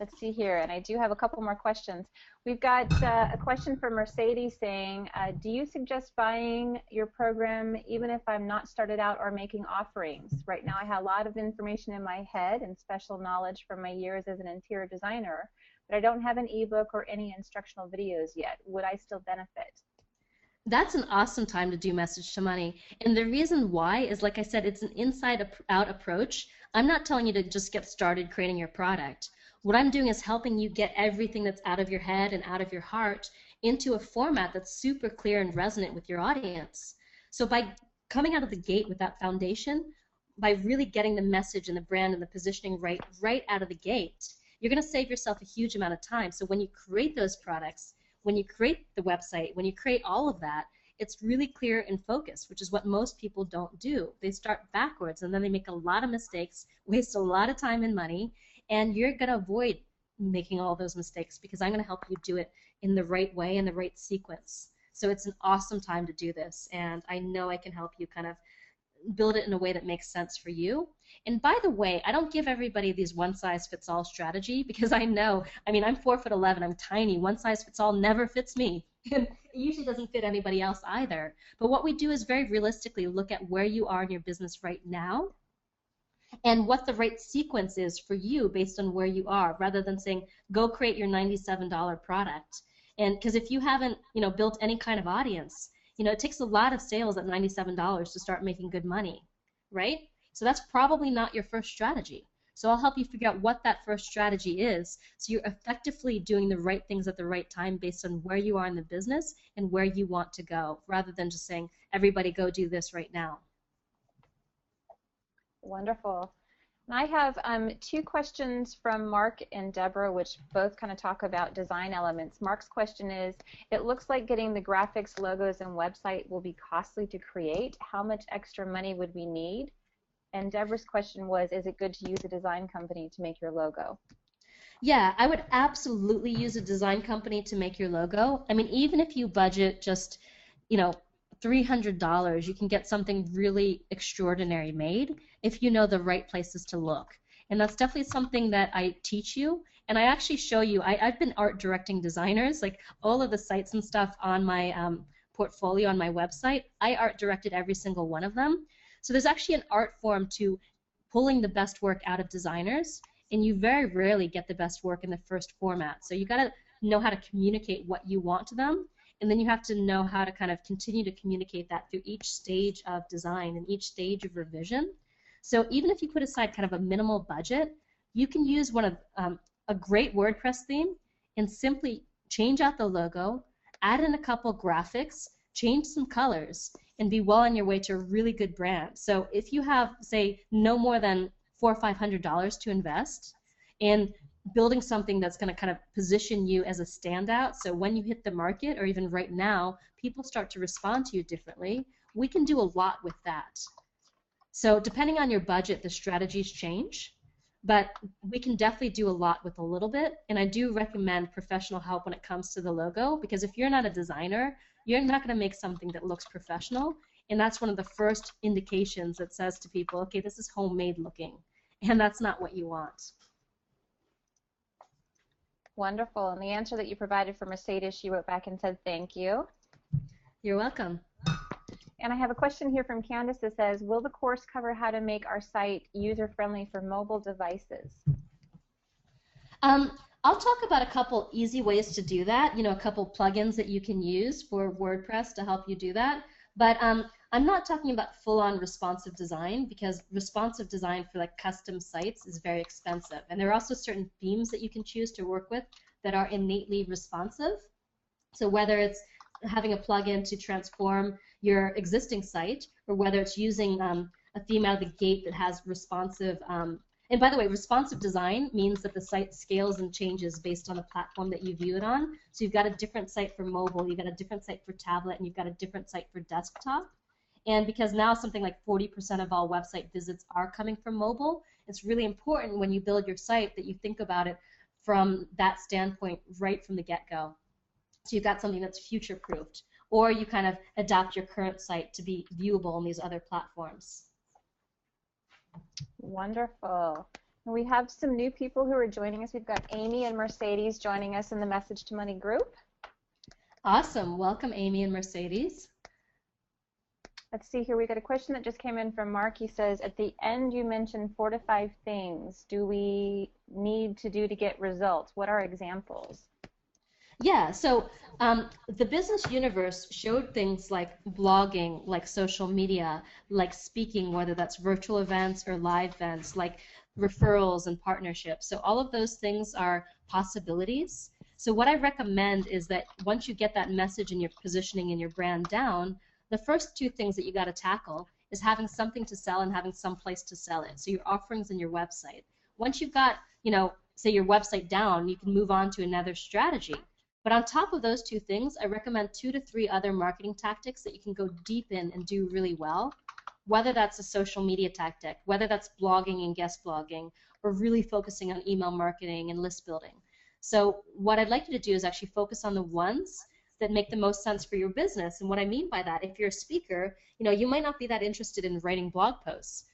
Let's see here, and I do have a couple more questions. We've got a question from Mercedes saying, do you suggest buying your program even if I'm not started out or making offerings? Right now I have a lot of information in my head and special knowledge from my years as an interior designer, but I don't have an ebook or any instructional videos yet. Would I still benefit? That's an awesome time to do Message to Money. And the reason why is, like I said, it's an inside-out approach. I'm not telling you to just get started creating your product. What I'm doing is helping you get everything that's out of your head and out of your heart into a format that's super clear and resonant with your audience. So by coming out of the gate with that foundation, by really getting the message and the brand and the positioning right out of the gate, you're going to save yourself a huge amount of time. So when you create those products, when you create the website, when you create all of that, it's really clear and focused, which is what most people don't do. They start backwards, and then they make a lot of mistakes, waste a lot of time and money, and you're going to avoid making all those mistakes because I'm going to help you do it in the right way, in the right sequence. So it's an awesome time to do this, and I know I can help you kind of build it in a way that makes sense for you. And by the way, I don't give everybody these one-size-fits-all strategy because I know, I mean, I'm 4'11", I'm tiny. One-size-fits-all never fits me. And it usually doesn't fit anybody else either. But what we do is very realistically look at where you are in your business right now and what the right sequence is for you based on where you are, rather than saying, go create your $97 product. And because if you haven't, built any kind of audience, it takes a lot of sales at $97 to start making good money, right? So that's probably not your first strategy. So I'll help you figure out what that first strategy is so you're effectively doing the right things at the right time based on where you are in the business and where you want to go, rather than just saying, everybody go do this right now. Wonderful. And I have two questions from Mark and Deborah, which both kind of talk about design elements. Mark's question is, it looks like getting the graphics, logos, and website will be costly to create. How much extra money would we need? And Deborah's question was, is it good to use a design company to make your logo? Yeah, I would absolutely use a design company to make your logo. I mean, even if you budget just, $300, you can get something really extraordinary made if you know the right places to look. And that's definitely something that I teach you. And I actually show you, I've been art directing designers, like all of the sites and stuff on my portfolio on my website, I art directed every single one of them. So there's actually an art form to pulling the best work out of designers, and you very rarely get the best work in the first format. So you got to know how to communicate what you want to them, and then you have to know how to kind of continue to communicate that through each stage of design and each stage of revision. So even if you put aside kind of a minimal budget, you can use one of a great WordPress theme and simply change out the logo, add in a couple graphics, change some colors, and be well on your way to a really good brand. So if you have, say, no more than $400 or $500 to invest in building something that's going to kind of position you as a standout, so when you hit the market, or even right now, people start to respond to you differently, we can do a lot with that. So depending on your budget, the strategies change. but we can definitely do a lot with a little bit, and I do recommend professional help when it comes to the logo, because if you're not a designer, you're not going to make something that looks professional, and that's one of the first indications that says to people, okay, this is homemade looking, and that's not what you want. Wonderful. And the answer that you provided for Mercedes, she wrote back and said thank you. You're welcome. And I have a question here from Candace that says, will the course cover how to make our site user-friendly for mobile devices? I'll talk about a couple easy ways to do that, a couple plugins that you can use for WordPress to help you do that. But I'm not talking about full-on responsive design, because responsive design for like custom sites is very expensive. And there are also certain themes that you can choose to work with that are innately responsive. So whether it's having a plugin to transform your existing site, or whether it's using a theme out of the gate that has responsive, and by the way, responsive design means that the site scales and changes based on the platform that you view it on. So you've got a different site for mobile, you've got a different site for tablet, and you've got a different site for desktop. And because now something like 40% of all website visits are coming from mobile, it's really important when you build your site that you think about it from that standpoint right from the get-go. So you've got something that's future-proofed, or you kind of adapt your current site to be viewable on these other platforms. Wonderful. We have some new people who are joining us. We've got Amy and Mercedes joining us in the Message to Money group. Awesome. Welcome, Amy and Mercedes. Let's see here. We got a question that just came in from Mark. He says, at the end you mentioned 4 to 5 things do we need to do to get results. What are examples? Yeah, so the business universe showed things like blogging, like social media, like speaking, whether that's virtual events or live events, like referrals and partnerships. So all of those things are possibilities. So what I recommend is that once you get that message and your positioning and your brand down, the first 2 things that you got to tackle is having something to sell and having some place to sell it. So your offerings and your website. Once you've got, say your website down, you can move on to another strategy. But on top of those 2 things, I recommend 2 to 3 other marketing tactics that you can go deep in and do really well, whether that's a social media tactic, whether that's blogging and guest blogging, or really focusing on email marketing and list building. So what I'd like you to do is actually focus on the ones that make the most sense for your business. And what I mean by that, if you're a speaker, you might not be that interested in writing blog posts,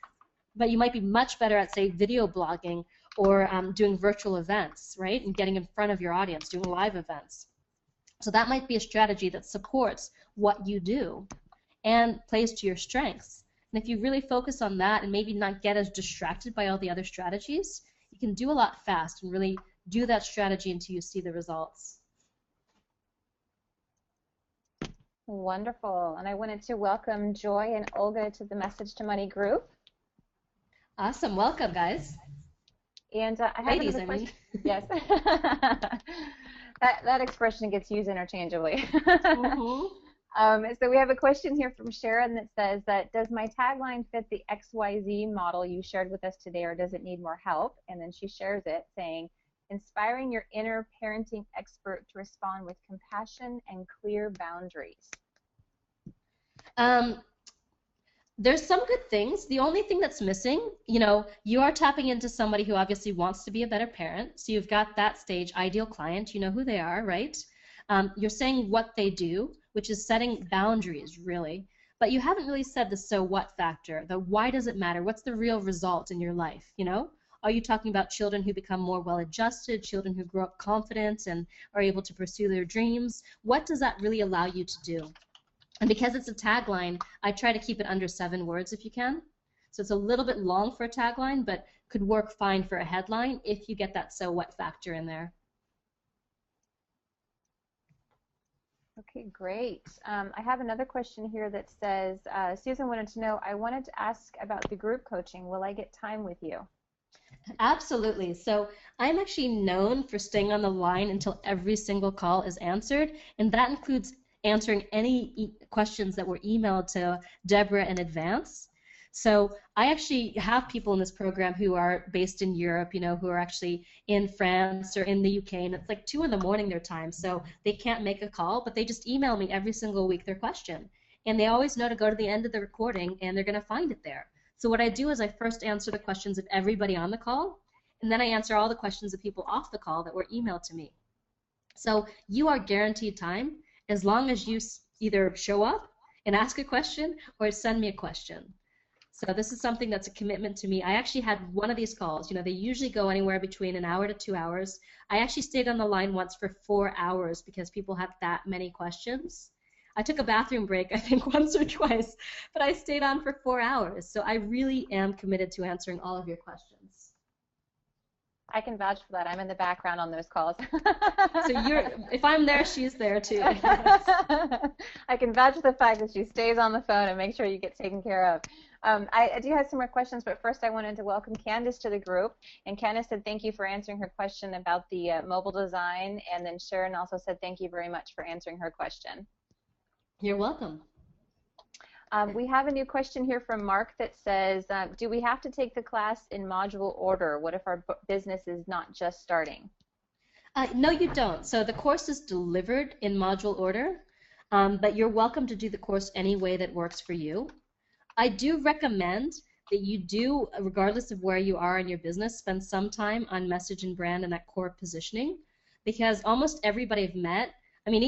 but you might be much better at, say, video blogging or doing virtual events, right, and getting in front of your audience, doing live events. So that might be a strategy that supports what you do and plays to your strengths. And if you really focus on that and maybe not get as distracted by all the other strategies, you can do a lot fast and really do that strategy until you see the results. Wonderful. And I wanted to welcome Joy and Olga to the Message to Money group. Awesome. Welcome, guys. And I have another question. Yes. that expression gets used interchangeably. So we have a question here from Sharon that says that, does my tagline fit the XYZ model you shared with us today, or does it need more help? And then she shares it saying, inspiring your inner parenting expert to respond with compassion and clear boundaries. There's some good things. The only thing that's missing, you are tapping into somebody who obviously wants to be a better parent. So you've got that stage, ideal client, you know who they are, right? You're saying what they do, which is setting boundaries, really. But you haven't really said the so what factor, the why does it matter? What's the real result in your life, Are you talking about children who become more well-adjusted, children who grow up confident and are able to pursue their dreams? What does that really allow you to do? And because it's a tagline, I try to keep it under 7 words if you can. So it's a little bit long for a tagline, but could work fine for a headline if you get that so what factor in there. Okay, great. I have another question here that says, Susan wanted to know, I wanted to ask about the group coaching. Will I get time with you? Absolutely. So I'm actually known for staying on the line until every single call is answered, and that includes answering any questions that were emailed to Deborah in advance. So I actually have people in this program who are based in Europe, who are actually in France or in the UK, and it's like 2 in the morning their time, so they can't make a call, but they just email me every single week their question. And they always know to go to the end of the recording, and they're going to find it there. So what I do is I first answer the questions of everybody on the call, and then I answer all the questions of people off the call that were emailed to me. So you are guaranteed time as long as you either show up and ask a question or send me a question. So this is something that's a commitment to me. I actually had one of these calls. You know, they usually go anywhere between an hour to 2 hours. I actually stayed on the line once for 4 hours because people had that many questions. I took a bathroom break, I think, once or twice, but I stayed on for 4 hours. So I really am committed to answering all of your questions. I can vouch for that. I'm in the background on those calls. So if I'm there, she's there too. I can vouch for the fact that she stays on the phone and makes sure you get taken care of. I do have some more questions, but first I wanted to welcome Candace to the group. And Candace said thank you for answering her question about the mobile design. And then Sharon also said thank you very much for answering her question. You're welcome. We have a new question here from Mark that says, do we have to take the class in module order? What if our business is not just starting? No, you don't. So the course is delivered in module order, but you're welcome to do the course any way that works for you. I do recommend that you do, regardless of where you are in your business, spend some time on message and brand and that core positioning, because almost everybody I've met, I mean,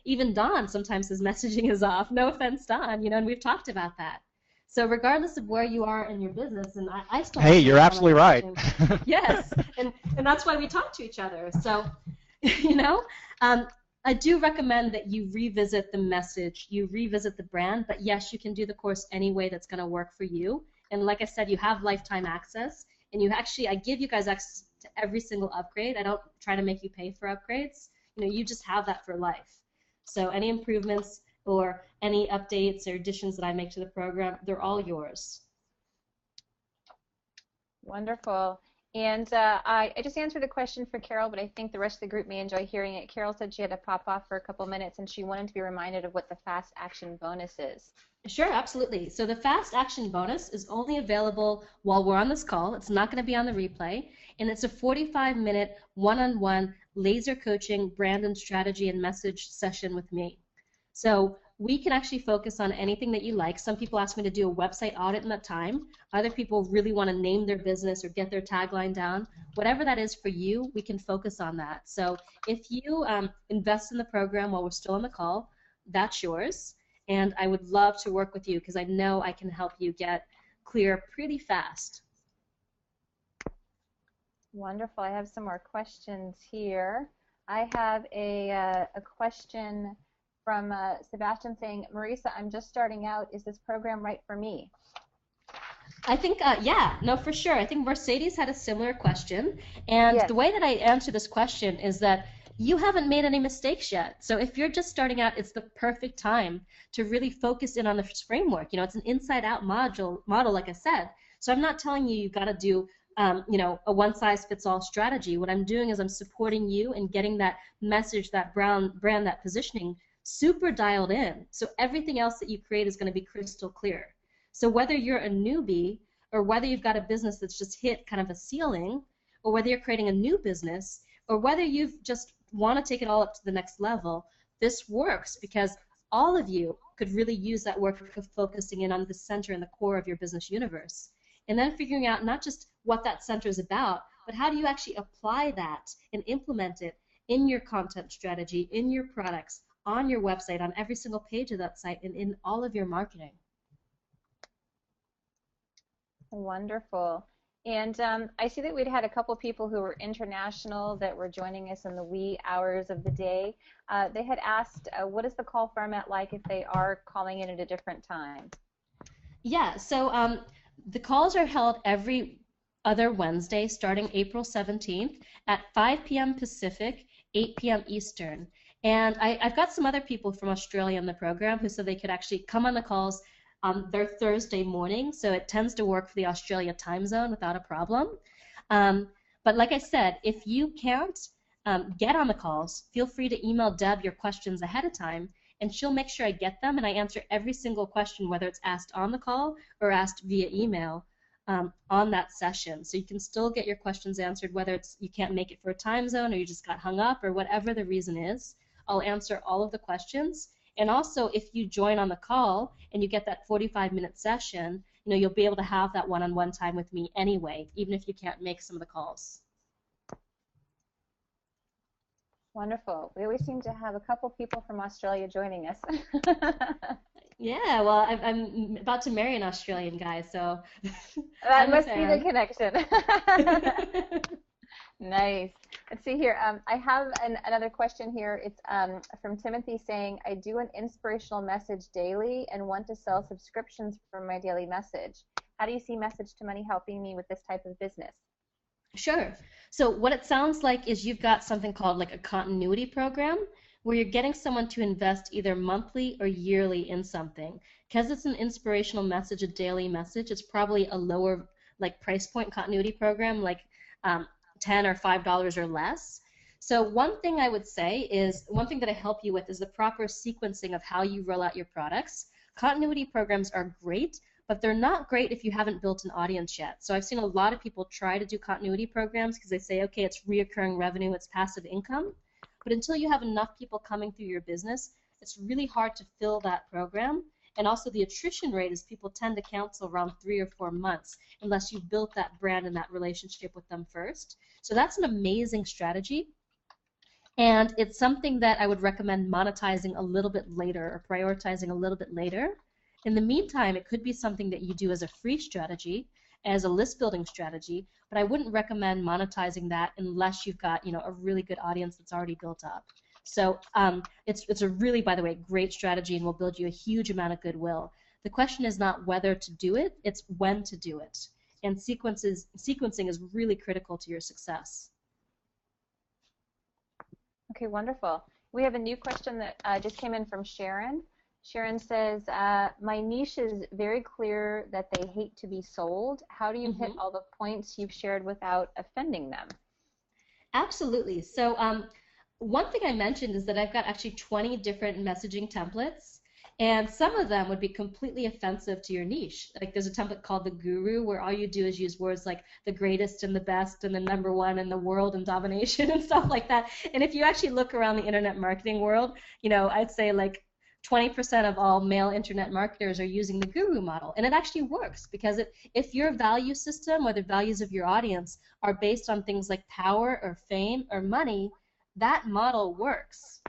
even Don sometimes his messaging is off. No offense, Don, you know, and we've talked about that. So regardless of where you are in your business, and I still. Hey, you're absolutely right. Yes, and that's why we talk to each other. So, you know, I do recommend that you revisit the message, you revisit the brand, but yes, you can do the course any way that's going to work for you. And like I said, you have lifetime access, and I give you guys access to every single upgrade. I don't try to make you pay for upgrades. You know, you just have that for life. So any improvements or any updates or additions that I make to the program, they're all yours. Wonderful. And I just answered a question for Carol, but I think the rest of the group may enjoy hearing it. Carol said she had to pop off for a couple minutes, and she wanted to be reminded of what the fast action bonus is. Sure, absolutely. So the fast action bonus is only available while we're on this call. It's not going to be on the replay, and it's a 45-minute one-on-one laser coaching brand and strategy and message session with me. So we can actually focus on anything that you like. Some people ask me to do a website audit in that time. Other people really want to name their business or get their tagline down. Whatever that is for you, we can focus on that. So if you invest in the program while we're still on the call, that's yours. And I would love to work with you because I know I can help you get clear pretty fast. Wonderful. I have some more questions here. I have a question from Sebastian saying, Marisa, I'm just starting out. Is this program right for me? I think, yeah, no, for sure. I think Mercedes had a similar question. And yes. The way that I answer this question is that you haven't made any mistakes yet. So if you're just starting out, it's the perfect time to really focus in on this framework. You know, it's an inside-out model, like I said. So I'm not telling you you've got to do, you know, a one-size-fits-all strategy. What I'm doing is I'm supporting you and getting that message, that brand, that positioning super dialed in. So everything else that you create is going to be crystal clear. So whether you're a newbie or whether you've got a business that's just hit kind of a ceiling, or whether you're creating a new business, or whether you've just want to take it all up to the next level, this works because all of you could really use that work of focusing in on the center and the core of your business universe. And then figuring out not just what that center is about, but how do you actually apply that and implement it in your content strategy, in your products, on your website, on every single page of that site, and in all of your marketing. Wonderful. And I see that we'd had a couple people who were international that were joining us in the wee hours of the day. They had asked, what is the call format like if they are calling in at a different time? Yeah, so the calls are held every other Wednesday starting April 17th at 5 p.m. Pacific, 8 p.m. Eastern. And I've got some other people from Australia in the program who said they could actually come on the calls on their Thursday morning, so it tends to work for the Australia time zone without a problem. But like I said, if you can't get on the calls, feel free to email Deb your questions ahead of time, and she'll make sure I get them, and I answer every single question, whether it's asked on the call or asked via email on that session. So you can still get your questions answered, whether it's you can't make it for a time zone or you just got hung up or whatever the reason is. I'll answer all of the questions. And also, if you join on the call and you get that 45-minute session, you know, you'll be able to have that one-on-one time with me anyway, even if you can't make some of the calls. Wonderful. We always seem to have a couple people from Australia joining us. Yeah, well, I'm about to marry an Australian guy, so That I'm a must be the fan. connection. Nice. Let's see here. I have another question here. It's from Timothy saying, I do an inspirational message daily and want to sell subscriptions from my daily message. How do you see Message to Money helping me with this type of business? Sure. So what it sounds like is you've got something called like a continuity program where you're getting someone to invest either monthly or yearly in something. Because it's an inspirational message, a daily message, it's probably a lower like price point continuity program, like um, $10 or $5 or less. So one thing I would say is, one thing that I help you with is the proper sequencing of how you roll out your products. Continuity programs are great, but they're not great if you haven't built an audience yet. So I've seen a lot of people try to do continuity programs because they say, okay, it's reoccurring revenue, it's passive income. But until you have enough people coming through your business, it's really hard to fill that program. And also the attrition rate is people tend to cancel around 3 or 4 months unless you've built that brand and that relationship with them first. So that's an amazing strategy. And it's something that I would recommend monetizing a little bit later or prioritizing a little bit later. In the meantime, it could be something that you do as a free strategy, as a list building strategy, but I wouldn't recommend monetizing that unless you've got, you know, a really good audience that's already built up. So it's a really, by the way, great strategy and will build you a huge amount of goodwill. The question is not whether to do it, it's when to do it. And sequencing is really critical to your success. Okay, wonderful. We have a new question that just came in from Sharon. Sharon says, my niche is very clear that they hate to be sold. How do you hit all the points you've shared without offending them? Absolutely. So one thing I mentioned is that I've got actually 20 different messaging templates, and some of them would be completely offensive to your niche. Like there's a template called the Guru where all you do is use words like the greatest and the best and the #1 in the world and domination and stuff like that. And if you actually look around the internet marketing world, you know, I'd say like 20% of all male internet marketers are using the Guru model, and it actually works because if your value system or the values of your audience are based on things like power or fame or money, that model works.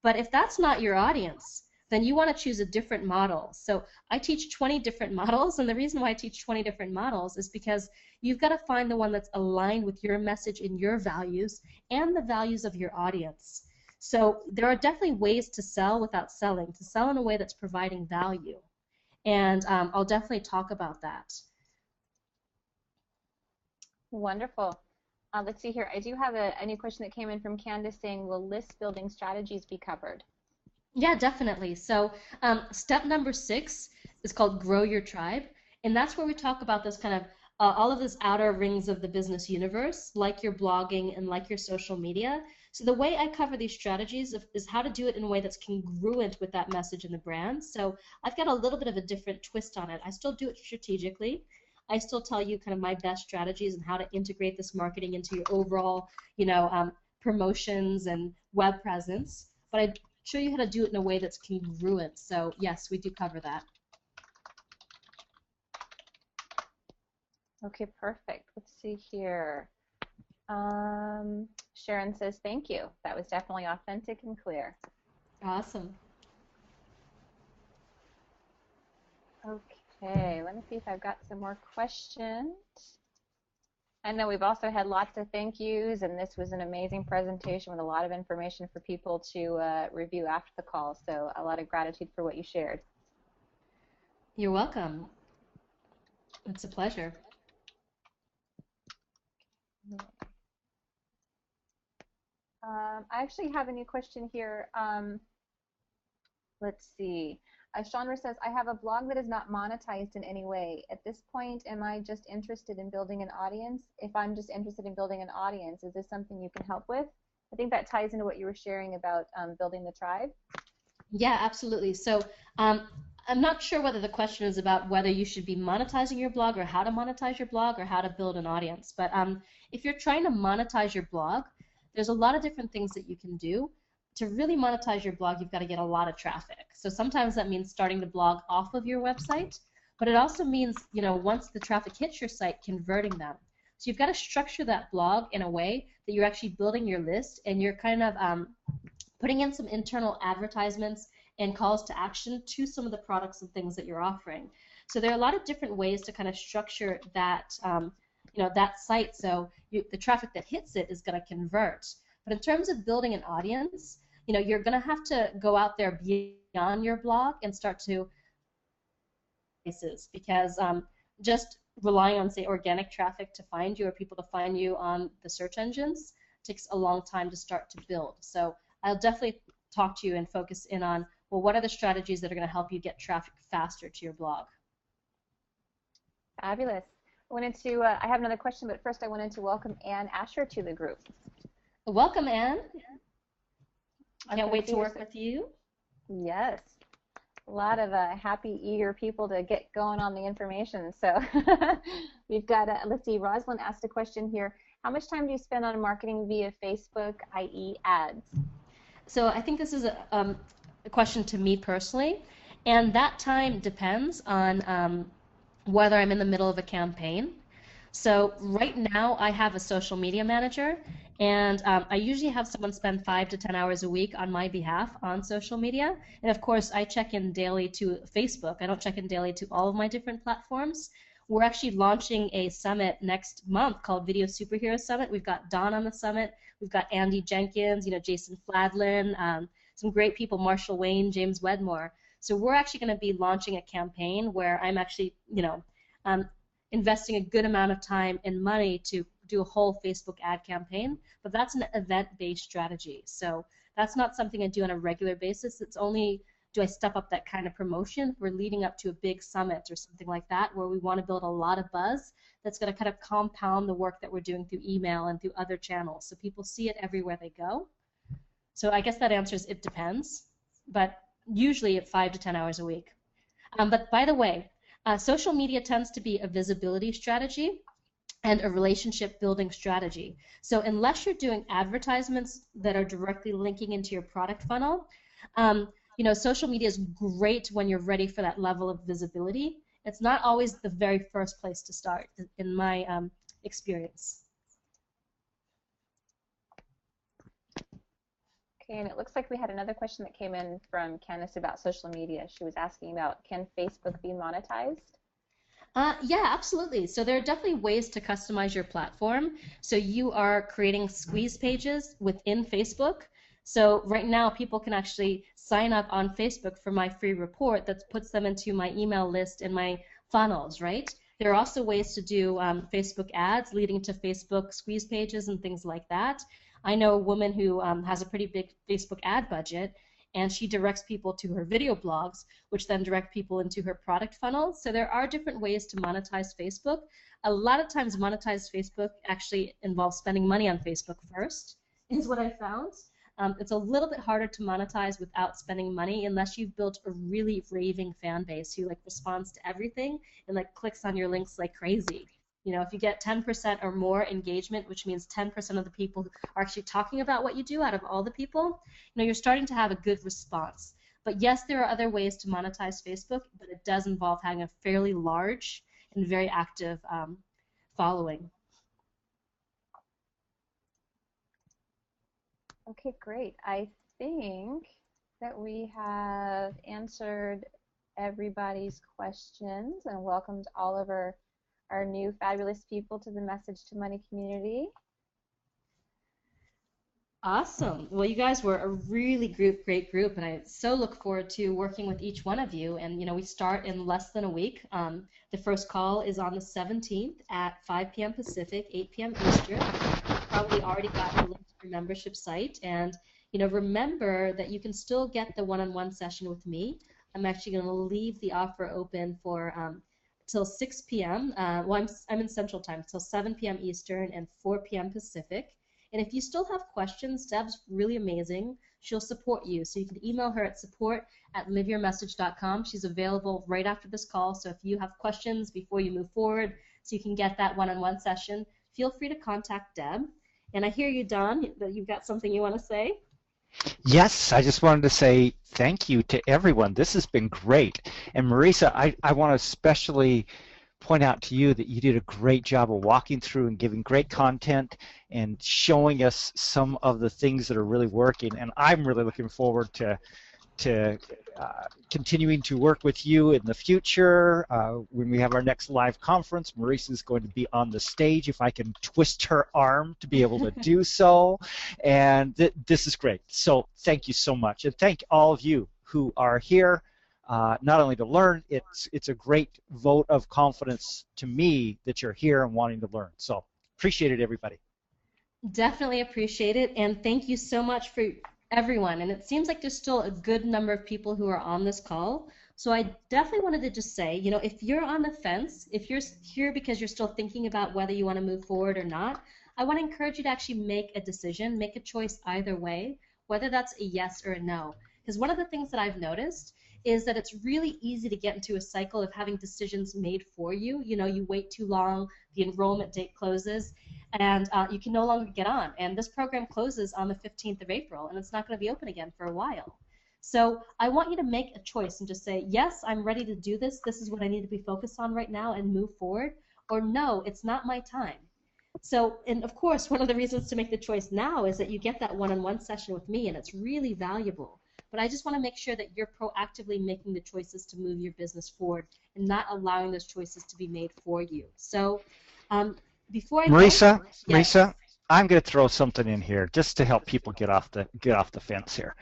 But if that's not your audience, then you want to choose a different model. So I teach 20 different models, and the reason why I teach 20 different models is because you've got to find the one that's aligned with your message and your values and the values of your audience. So there are definitely ways to sell without selling, to sell in a way that's providing value. And I'll definitely talk about that. Wonderful. Let's see here. I do have a new question that came in from Candace saying, will list building strategies be covered? Yeah, definitely. So step number 6 is called Grow Your Tribe. And that's where we talk about this kind of all of these outer rings of the business universe, like your blogging and like your social media. So the way I cover these strategies is how to do it in a way that's congruent with that message and the brand. So I've got a little bit of a different twist on it. I still do it strategically. I still tell you kind of my best strategies and how to integrate this marketing into your overall, you know, promotions and web presence. But I show you how to do it in a way that's congruent. So yes, we do cover that. Okay, perfect. Let's see here. Sharon says, thank you. That was definitely authentic and clear. Awesome. Okay, let me see if I've got some more questions. I know we've also had lots of thank yous, and this was an amazing presentation with a lot of information for people to review after the call, so a lot of gratitude for what you shared. You're welcome. It's a pleasure. I actually have a new question here. Let's see. Chandra says, I have a blog that is not monetized in any way. At this point, am I just interested in building an audience? If I'm just interested in building an audience, is this something you can help with? I think that ties into what you were sharing about building the tribe. Yeah, absolutely. So I'm not sure whether the question is about whether you should be monetizing your blog or how to monetize your blog or how to build an audience. But if you're trying to monetize your blog, there's a lot of different things that you can do. To really monetize your blog, you've got to get a lot of traffic. So sometimes that means starting the blog off of your website, but it also means, you know, once the traffic hits your site, converting them. So you've got to structure that blog in a way that you're actually building your list, and you're kind of putting in some internal advertisements and calls to action to some of the products and things that you're offering. So there are a lot of different ways to kind of structure that, that site, so the traffic that hits it is going to convert. But in terms of building an audience, you're going to have to go out there beyond your blog and start to places, because just relying on, say, organic traffic to find you or people to find you on the search engines takes a long time to start to build. So I'll definitely talk to you and focus in on, well, what are the strategies that are going to help you get traffic faster to your blog? Fabulous. I have another question, but first I wanted to welcome Ann Asher to the group. Welcome, Ann. I can't wait to work with you. Yes. A lot of happy, eager people to get going on the information. So we've got, let's see, Rosalind asked a question here. How much time do you spend on marketing via Facebook, i.e. ads? So I think this is a question to me personally, and that time depends on whether I'm in the middle of a campaign. So right now I have a social media manager, and I usually have someone spend 5 to 10 hours a week on my behalf on social media. And of course I check in daily to Facebook. I don't check in daily to all of my different platforms. We're actually launching a summit next month called Video Superhero Summit. We've got Don on the summit. We've got Andy Jenkins, Jason Fladlin, some great people, Marshall Wayne, James Wedmore. So we're actually going to be launching a campaign where I'm actually, investing a good amount of time and money to do a whole Facebook ad campaign, but that's an event-based strategy. So that's not something I do on a regular basis. It's only do I step up that kind of promotion. We're leading up to a big summit or something like that where we want to build a lot of buzz that's going to kind of compound the work that we're doing through email and through other channels, so people see it everywhere they go. So I guess that answers it depends, but usually at 5 to 10 hours a week. But by the way, social media tends to be a visibility strategy and a relationship building strategy. So unless you're doing advertisements that are directly linking into your product funnel, social media is great when you're ready for that level of visibility. It's not always the very first place to start, in my experience. Okay, and it looks like we had another question that came in from Candice about social media. She was asking about, can Facebook be monetized? Yeah, absolutely. So there are definitely ways to customize your platform. So you are creating squeeze pages within Facebook. So right now people can actually sign up on Facebook for my free report that puts them into my email list and my funnels, right? There are also ways to do Facebook ads leading to Facebook squeeze pages and things like that. I know a woman who has a pretty big Facebook ad budget, and she directs people to her video blogs, which then direct people into her product funnel. So there are different ways to monetize Facebook. A lot of times monetize Facebook actually involves spending money on Facebook first, is what I found. It's a little bit harder to monetize without spending money unless you've built a really raving fan base who responds to everything and clicks on your links like crazy. If you get 10% or more engagement, which means 10% of the people are actually talking about what you do out of all the people, you're starting to have a good response. But yes, there are other ways to monetize Facebook, but it does involve having a fairly large and very active following. Okay, great. I think that we have answered everybody's questions and welcomed all of our new fabulous people to the Message to Money community. Awesome. Well, you guys were a really great group, and I so look forward to working with each one of you. And we start in less than a week. The first call is on the 17th at 5 p.m. Pacific, 8 p.m. Eastern. You've probably already got the link to your membership site, and remember that you can still get the one-on-one session with me. I'm actually going to leave the offer open for till 6 p.m. Well, I'm in Central Time, till 7 p.m. Eastern and 4 p.m. Pacific. And if you still have questions, Deb's really amazing. She'll support you. So you can email her at support@liveyourmessage.com. She's available right after this call. So if you have questions before you move forward, so you can get that one-on-one session, feel free to contact Deb. And I hear you, Don, that you've got something you want to say. Yes, I just wanted to say thank you to everyone. This has been great. And Marisa, I want to especially point out to you that you did a great job of walking through and giving great content and showing us some of the things that are really working. And I'm really looking forward to continuing to work with you in the future. When we have our next live conference, Marisa is going to be on the stage if I can twist her arm to be able to do so. And this is great. So thank you so much. And thank all of you who are here, not only to learn, it's a great vote of confidence to me that you're here and wanting to learn. So appreciate it, everybody. Definitely appreciate it, and thank you so much for everyone. And it seems like there's still a good number of people who are on this call. So I definitely wanted to just say, you know, if you're on the fence, if you're here because you're still thinking about whether you want to move forward or not, I want to encourage you to actually make a decision, make a choice either way, whether that's a yes or a no. Because one of the things that I've noticed is that it's really easy to get into a cycle of having decisions made for you. You know, you wait too long, the enrollment date closes, and you can no longer get on. And this program closes on the 15th of April, and it's not going to be open again for a while. So I want you to make a choice and just say, yes, I'm ready to do this. This is what I need to be focused on right now and move forward. Or no, it's not my time. So, and of course, one of the reasons to make the choice now is that you get that one-on-one session with me, and it's really valuable. But I just want to make sure that you're proactively making the choices to move your business forward and not allowing those choices to be made for you. So before I Marisa, go, yes. Marisa, I'm going to throw something in here just to help people get off the fence here.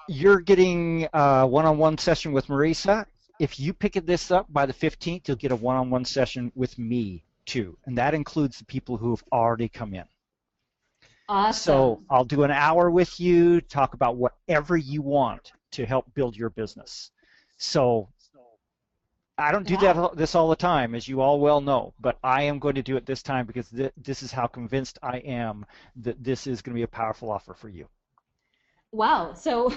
You're getting a one-on-one session with Marisa. If you pick this up by the 15th, you'll get a one-on-one session with me too, and that includes the people who have already come in. Awesome. So I'll do an hour with you, talk about whatever you want to help build your business. So I don't do this all the time, as you all well know, but I am going to do it this time because this is how convinced I am that this is going to be a powerful offer for you. Wow. So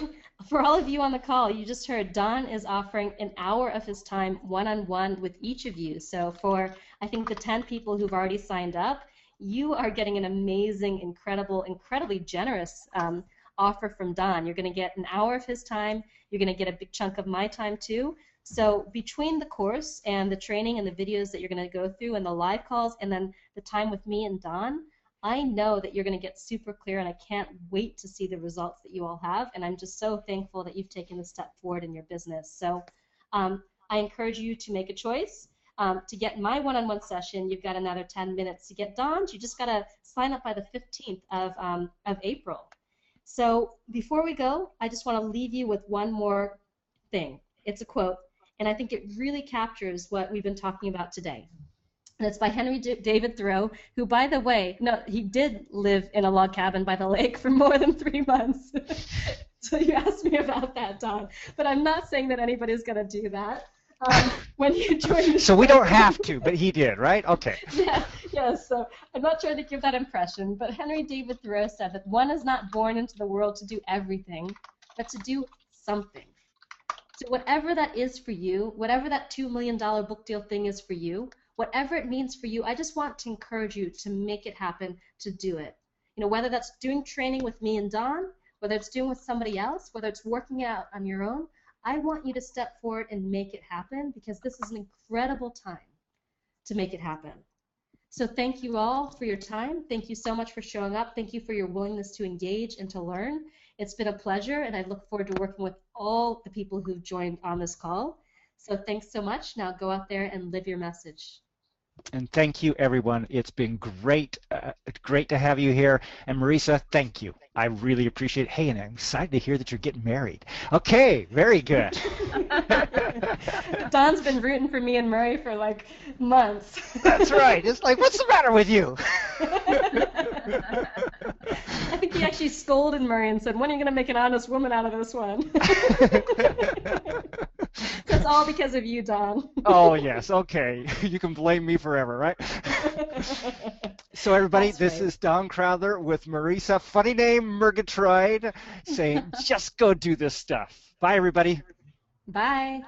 for all of you on the call, you just heard Don is offering an hour of his time one-on-one with each of you. So for, I think, the 10 people who've already signed up, you are getting an amazing, incredibly generous offer from Don. You're going to get an hour of his time. You're going to get a big chunk of my time too. So between the course and the training and the videos that you're going to go through and the live calls and then the time with me and Don, I know that you're going to get super clear, and I can't wait to see the results that you all have. And I'm just so thankful that you've taken the step forward in your business. So I encourage you to make a choice. To get my one-on-one session, you've got another 10 minutes. To get Don's, you just got to sign up by the 15th of April. So before we go, I just want to leave you with one more thing. It's a quote, and I think it really captures what we've been talking about today. And it's by Henry David Thoreau, who, by the way, no, he did live in a log cabin by the lake for more than 3 months. So you asked me about that, Don. But I'm not saying that anybody's going to do that. When you join the So we don't have to, but he did, right? Okay. Yeah, so I'm not trying to give that impression, but Henry David Thoreau said that one is not born into the world to do everything, but to do something. So whatever that is for you, whatever that $2 million book deal thing is for you, whatever it means for you, I just want to encourage you to make it happen, to do it. You know, whether that's doing training with me and Don, whether it's doing with somebody else, whether it's working out on your own, I want you to step forward and make it happen, because this is an incredible time to make it happen. So thank you all for your time. Thank you so much for showing up. Thank you for your willingness to engage and to learn. It's been a pleasure, and I look forward to working with all the people who've joined on this call. So thanks so much. Now go out there and live your message. And thank you, everyone. It's been great, great to have you here. And Marisa, thank you. I really appreciate it. Hey, and I'm excited to hear that you're getting married. Okay, very good. Don's been rooting for me and Murray for like months. That's right. It's like, what's the matter with you? I think he actually scolded Murray and said, when are you going to make an honest woman out of this one? It's all because of you, Don. Oh, yes. Okay. You can blame me forever, right? So, everybody, this is Don Crowther with Marisa, funny name, Murgatroyd, saying, just go do this stuff. Bye, everybody. Bye.